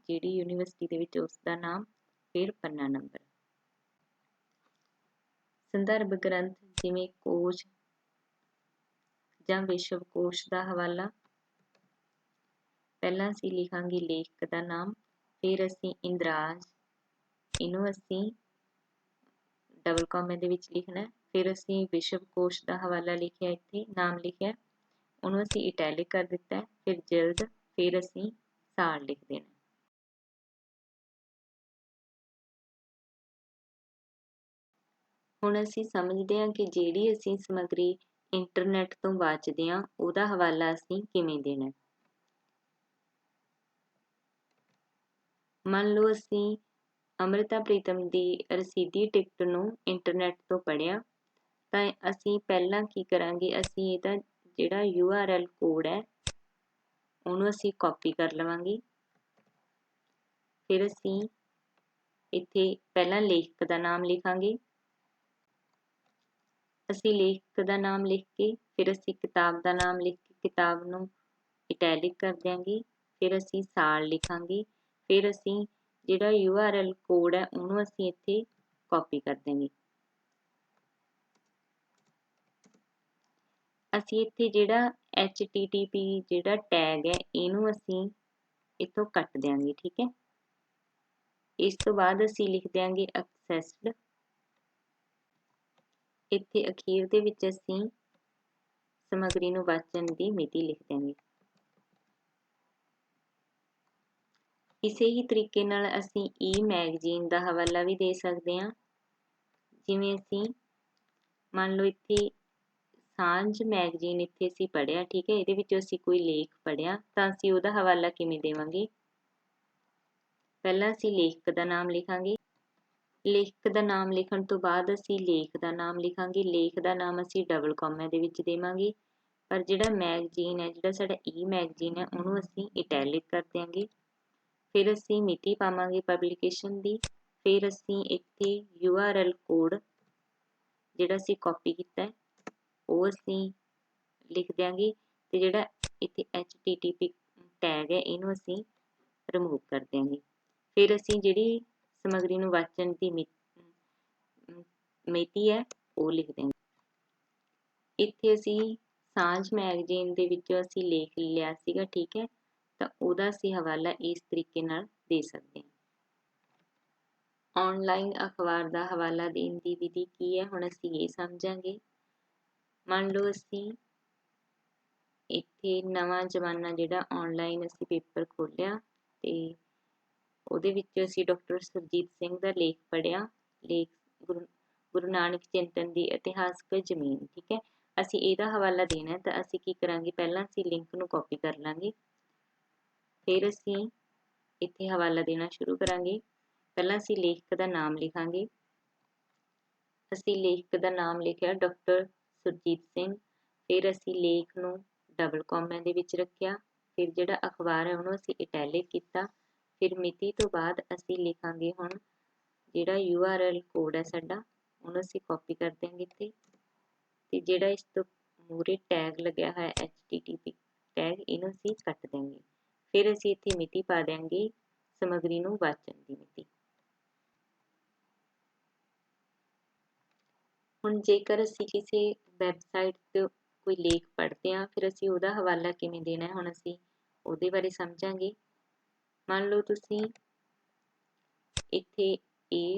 ਜਿਹੜੀ ਯੂਨੀਵਰਸਿਟੀ ਦੇ ਵਿੱਚ, ਉਸ ਦਾ ਨਾਮ, ਫਿਰ ਪੰਨਾ ਨੰਬਰ। ਸੰਦਰਭ ਗ੍ਰੰਥ ਜਿਵੇਂ ਕੋਸ਼ ਜਾਂ ਵਿਸ਼ਵ ਕੋਸ਼ ਦਾ ਹਵਾਲਾ। ਪਹਿਲਾਂ ਅਸੀਂ ਲਿਖਾਂਗੇ ਲੇਖਕ ਦਾ ਨਾਮ, ਫਿਰ ਅਸੀਂ ਇੰਦਰਾਜ, ਇਹਨੂੰ ਅਸੀਂ ਡਬਲ ਕਾਮੇ ਦੇ ਵਿੱਚ ਲਿਖਣਾ। ਫਿਰ ਅਸੀਂ ਵਿਸ਼ਵ ਕੋਸ਼ ਦਾ ਹਵਾਲਾ ਲਿਖਿਆ, ਇੱਥੇ ਨਾਮ ਲਿਖਿਆ, ਉਹਨੂੰ ਅਸੀਂ ਇਟੈਲਿਕ ਕਰ ਦਿੱਤਾ। ਫਿਰ ਜਿਲਦ, ਫਿਰ ਅਸੀਂ ਸਾਲ ਲਿਖ ਦੇਣਾ। ਹੁਣ ਅਸੀਂ ਸਮਝਦੇ ਹਾਂ ਕਿ ਜਿਹੜੀ ਅਸੀਂ ਸਮੱਗਰੀ ਇੰਟਰਨੈਟ ਤੋਂ ਵਾਚਦੇ ਹਾਂ, ਉਹਦਾ ਹਵਾਲਾ ਅਸੀਂ ਕਿਵੇਂ ਦੇਣਾ। ਮੰਨ ਲਓ ਅਸੀਂ ਅੰਮ੍ਰਿਤਾ ਪ੍ਰੀਤਮ ਦੀ ਰਸੀਦੀ ਟਿਕਟ ਨੂੰ ਇੰਟਰਨੈਟ ਤੋਂ ਪੜ੍ਹਿਆ, ਤਾਂ ਅਸੀਂ ਪਹਿਲਾਂ ਕੀ ਕਰਾਂਗੇ, ਅਸੀਂ ਇਹਦਾ ਜਿਹੜਾ URL ਕੋਡ ਹੈ, ਉਹਨੂੰ ਅਸੀਂ ਕਾਪੀ ਕਰ ਲਵਾਂਗੇ। ਫਿਰ ਅਸੀਂ ਇੱਥੇ ਪਹਿਲਾਂ ਲੇਖਕ ਦਾ ਨਾਮ ਲਿਖਾਂਗੇ। ਅਸੀਂ ਲੇਖਕ ਦਾ ਨਾਮ ਲਿਖ ਕੇ ਫਿਰ ਅਸੀਂ ਕਿਤਾਬ ਦਾ ਨਾਮ ਲਿਖ ਕੇ ਕਿਤਾਬ ਨੂੰ ਇਟੈਲਿਕ ਕਰ ਦਿਆਂਗੇ। ਫਿਰ ਅਸੀਂ ਸਾਲ ਲਿਖਾਂਗੇ। ਫਿਰ ਅਸੀਂ ਜਿਹੜਾ URL ਕੋਡ ਹੈ, ਉਹਨੂੰ ਅਸੀਂ ਇੱਥੇ ਕਾਪੀ ਕਰ ਦਿਆਂਗੇ। ਅਸੀਂ ਇੱਥੇ ਜਿਹੜਾ HTTP ਜਿਹੜਾ ਟੈਗ ਹੈ, ਇਹਨੂੰ ਅਸੀਂ ਇੱਥੋਂ ਕੱਟ ਦਿਆਂਗੇ, ਠੀਕ ਹੈ। ਇਸ ਤੋਂ ਬਾਅਦ ਅਸੀਂ ਲਿਖ ਦਿਆਂਗੇ ਐਕਸੈਸਡ। ਇੱਥੇ ਅਖੀਰ ਦੇ ਵਿੱਚ ਅਸੀਂ ਸਮੱਗਰੀ ਨੂੰ ਵਾਚਣ ਦੀ ਮਿਤੀ ਲਿਖ ਦਿਆਂਗੇ। ਇਸੇ ਹੀ ਤਰੀਕੇ ਨਾਲ ਅਸੀਂ ਮੈਗਜ਼ੀਨ ਦਾ ਹਵਾਲਾ ਵੀ ਦੇ ਸਕਦੇ ਹਾਂ। ਜਿਵੇਂ ਅਸੀਂ ਮੰਨ ਲਓ ਇੱਥੇ ਸਾਂਝ ਮੈਗਜ਼ੀਨ ਇੱਥੇ ਅਸੀਂ ਪੜ੍ਹਿਆ, ਠੀਕ ਹੈ, ਇਹਦੇ ਵਿੱਚ ਅਸੀਂ ਕੋਈ ਲੇਖ ਪੜ੍ਹਿਆ, ਤਾਂ ਅਸੀਂ ਉਹਦਾ ਹਵਾਲਾ ਕਿਵੇਂ ਦੇਵਾਂਗੇ? ਪਹਿਲਾਂ ਅਸੀਂ ਲੇਖਕ ਦਾ ਨਾਮ ਲਿਖਾਂਗੇ। ਲੇਖਕ ਦਾ ਨਾਮ ਲਿਖਣ ਤੋਂ ਬਾਅਦ ਅਸੀਂ ਲੇਖ ਦਾ ਨਾਮ ਲਿਖਾਂਗੇ। ਲੇਖ ਦਾ ਨਾਮ ਅਸੀਂ ਡਬਲ ਕਾਮਿਆਂ ਦੇ ਵਿੱਚ ਦੇਵਾਂਗੇ। ਪਰ ਜਿਹੜਾ ਮੈਗਜ਼ੀਨ ਹੈ, ਜਿਹੜਾ ਸਾਡਾ ਮੈਗਜ਼ੀਨ ਹੈ, ਉਹਨੂੰ ਅਸੀਂ ਇਟੈਲਿਕ ਕਰ ਦਿਆਂਗੇ। ਫਿਰ ਅਸੀਂ ਮਿਤੀ ਪਾਵਾਂਗੇ ਪਬਲੀਕੇਸ਼ਨ ਦੀ। ਫਿਰ ਅਸੀਂ ਇੱਥੇ URL ਕੋਡ ਜਿਹੜਾ ਅਸੀਂ ਕਾਪੀ ਕੀਤਾ ਹੈ, ਉਹ ਅਸੀਂ ਲਿਖ ਦਿਆਂਗੇ, ਤੇ ਜਿਹੜਾ ਇੱਥੇ HTTP ਟੈਗ ਹੈ, ਇਹਨੂੰ ਅਸੀਂ ਰਿਮੂਵ ਕਰ ਦਿਆਂਗੇ। ਫਿਰ ਅਸੀਂ ਜਿਹੜੀ ਸਮੱਗਰੀ ਨੂੰ ਵਾਚਣ ਦੀ ਮਿਤੀ ਹੈ, ਉਹ ਲਿਖ ਦਿਆਂਗੇ। ਇੱਥੇ ਅਸੀਂ ਸਾਂਝ ਮੈਗਜ਼ੀਨ ਦੇ ਵਿੱਚੋਂ ਅਸੀਂ ਲੇਖ ਲਿਆ ਸੀਗਾ, ਠੀਕ ਹੈ, ਤਾਂ ਉਹਦਾ ਅਸੀਂ ਹਵਾਲਾ ਇਸ ਤਰੀਕੇ ਨਾਲ ਦੇ ਸਕਦੇ ਹਾਂ। ਆਨਲਾਈਨ ਅਖਬਾਰ ਦਾ ਹਵਾਲਾ ਦੇਣ ਦੀ ਵਿਧੀ ਕੀ ਹੈ, ਹੁਣ ਅਸੀਂ ਇਹ ਸਮਝਾਂਗੇ। ਮੰਨ ਲਓ ਅਸੀਂ ਇੱਥੇ ਨਵਾਂ ਜ਼ਮਾਨਾ ਜਿਹੜਾ ਆਨਲਾਈਨ ਅਸੀਂ ਪੇਪਰ ਖੋਲ੍ਹਿਆ, ਤੇ ਉਹਦੇ ਵਿੱਚ ਅਸੀਂ ਡਾਕਟਰ ਸੁਰਜੀਤ ਸਿੰਘ ਦਾ ਲੇਖ ਪੜ੍ਹਿਆ, ਲੇਖ ਗੁਰੂ ਨਾਨਕ ਚਿੰਤਨ ਦੀ ਇਤਿਹਾਸਕ ਜ਼ਮੀਨ, ਠੀਕ ਹੈ। ਅਸੀਂ ਇਹਦਾ ਹਵਾਲਾ ਦੇਣਾ, ਤਾਂ ਅਸੀਂ ਕੀ ਕਰਾਂਗੇ, ਪਹਿਲਾਂ ਅਸੀਂ ਲਿੰਕ ਨੂੰ ਕਾਪੀ ਕਰ ਲਾਂਗੇ। ਫਿਰ ਅਸੀਂ ਇੱਥੇ ਹਵਾਲਾ ਦੇਣਾ ਸ਼ੁਰੂ ਕਰਾਂਗੇ। ਪਹਿਲਾਂ ਅਸੀਂ ਲੇਖਕ ਦਾ ਨਾਮ ਲਿਖਾਂਗੇ। ਅਸੀਂ ਲੇਖਕ ਦਾ ਨਾਮ ਲਿਖਿਆ ਡਾਕਟਰ ਸੁਰਜੀਤ ਸਿੰਘ। ਫਿਰ ਅਸੀਂ ਲੇਖ ਨੂੰ ਡਬਲ ਕਾਮਿਆਂ ਦੇ ਵਿੱਚ ਰੱਖਿਆ। ਫਿਰ ਜਿਹੜਾ ਅਖਬਾਰ ਹੈ, ਉਹਨੂੰ ਅਸੀਂ ਇਟੈਲਿਕ ਕੀਤਾ। ਫਿਰ ਮਿਤੀ ਤੋਂ ਬਾਅਦ ਅਸੀਂ ਲਿਖਾਂਗੇ ਹੁਣ ਜਿਹੜਾ URL ਕੋਡ ਹੈ ਸਾਡਾ, ਉਹਨੂੰ ਅਸੀਂ ਕਾਪੀ ਕਰ ਦਿਆਂਗੇ ਇੱਥੇ, ਤੇ ਜਿਹੜਾ ਇਸ ਤੋਂ ਮੂਹਰੇ ਟੈਗ ਲੱਗਿਆ ਹੋਇਆ HTTP ਟੈਗ, ਇਹਨੂੰ ਅਸੀਂ ਕੱਟ ਦਿਆਂਗੇ। ਫਿਰ ਅਸੀਂ ਇੱਥੇ ਮਿਤੀ ਪਾ ਦਿਆਂਗੇ, ਸਮੱਗਰੀ ਨੂੰ ਵਾਚਣ ਦੀ ਮਿਤੀ। ਹੁਣ ਜੇਕਰ ਅਸੀਂ ਕਿਸੇ ਵੈਬਸਾਈਟ ਤੇ ਕੋਈ ਲੇਖ ਪੜ੍ਹਦੇ ਹਾਂ, ਫਿਰ ਅਸੀਂ ਉਹਦਾ ਹਵਾਲਾ ਕਿਵੇਂ ਦੇਣਾ ਹੈ, ਹੁਣ ਅਸੀਂ ਉਹਦੇ ਬਾਰੇ ਸਮਝਾਂਗੇ। ਮੰਨ ਲਓ ਤੁਸੀਂ ਇੱਥੇ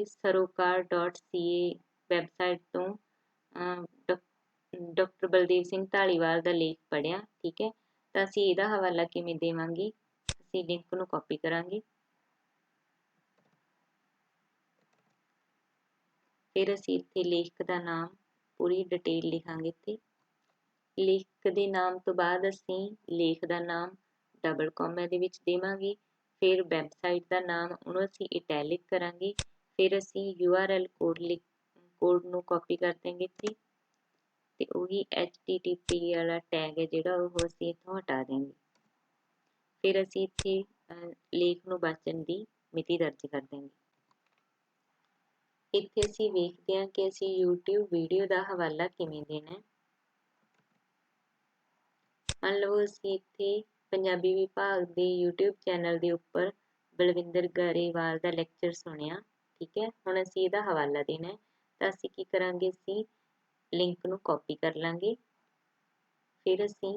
ਸਰੋਕਾਰ.ca ਵੈਬਸਾਈਟ ਤੋਂ ਡਾਕਟਰ ਬਲਦੇਵ ਸਿੰਘ ਢਾਲੀਵਾਲ ਦਾ ਲੇਖ ਪੜ੍ਹਿਆ, ਠੀਕ ਹੈ, ਤਾਂ ਅਸੀਂ ਇਹਦਾ ਹਵਾਲਾ ਕਿਵੇਂ ਦੇਵਾਂਗੇ? ਅਸੀਂ ਲਿੰਕ ਨੂੰ ਕਾਪੀ ਕਰਾਂਗੇ। ਫਿਰ ਅਸੀਂ ਇੱਥੇ ਲੇਖਕ ਦਾ ਨਾਮ ਪੂਰੀ ਡਿਟੇਲ ਲਿਖਾਂਗੇ। ਇੱਥੇ ਲੇਖਕ ਦੇ ਨਾਮ ਤੋਂ ਬਾਅਦ ਅਸੀਂ ਲੇਖ ਦਾ ਨਾਮ ਡਬਲ ਕੋਮੇ ਦੇ ਵਿੱਚ ਦੇਵਾਂਗੇ। ਫਿਰ ਵੈਬਸਾਈਟ ਦਾ ਨਾਮ ਉਹਨੂੰ ਅਸੀਂ ਇਟੈਲਿਕ ਕਰਾਂਗੇ। ਫਿਰ ਅਸੀਂ URL ਕੋਡ ਨੂੰ ਕਾਪੀ ਕਰ ਦੇਵਾਂਗੇ ਇੱਥੇ, ਤੇ ਉਹੀ HTTP ਵਾਲਾ ਟੈਗ ਹੈ ਜਿਹੜਾ ਉਹ ਅਸੀਂ ਇੱਥੋਂ ਹਟਾ ਦੇਵਾਂਗੇ। ਫਿਰ ਅਸੀਂ ਇੱਥੇ ਲੇਖ ਨੂੰ ਵਾਚਣ ਦੀ ਮਿਤੀ ਦਰਜ ਕਰ ਦੇਵਾਂਗੇ। ਇੱਥੇ ਅਸੀਂ ਵੇਖਦੇ ਹਾਂ ਕਿ ਅਸੀਂ YouTube ਵੀਡੀਓ ਦਾ ਹਵਾਲਾ ਕਿਵੇਂ ਦੇਣਾ ਹੈ। ਮੰਨ ਲਓ ਅਸੀਂ ਇੱਥੇ ਪੰਜਾਬੀ ਵਿਭਾਗ ਦੇ YouTube ਚੈਨਲ ਦੇ ਉੱਪਰ ਬਲਵਿੰਦਰ ਗਰੇਵਾਲ ਦਾ ਲੈਕਚਰ ਸੁਣਿਆ, ਠੀਕ ਹੈ। ਹੁਣ ਅਸੀਂ ਇਹਦਾ ਹਵਾਲਾ ਦੇਣਾ ਹੈ, ਤਾਂ ਅਸੀਂ ਕੀ ਕਰਾਂਗੇ, ਅਸੀਂ ਲਿੰਕ ਨੂੰ ਕਾਪੀ ਕਰ ਲਾਂਗੇ। ਫਿਰ ਅਸੀਂ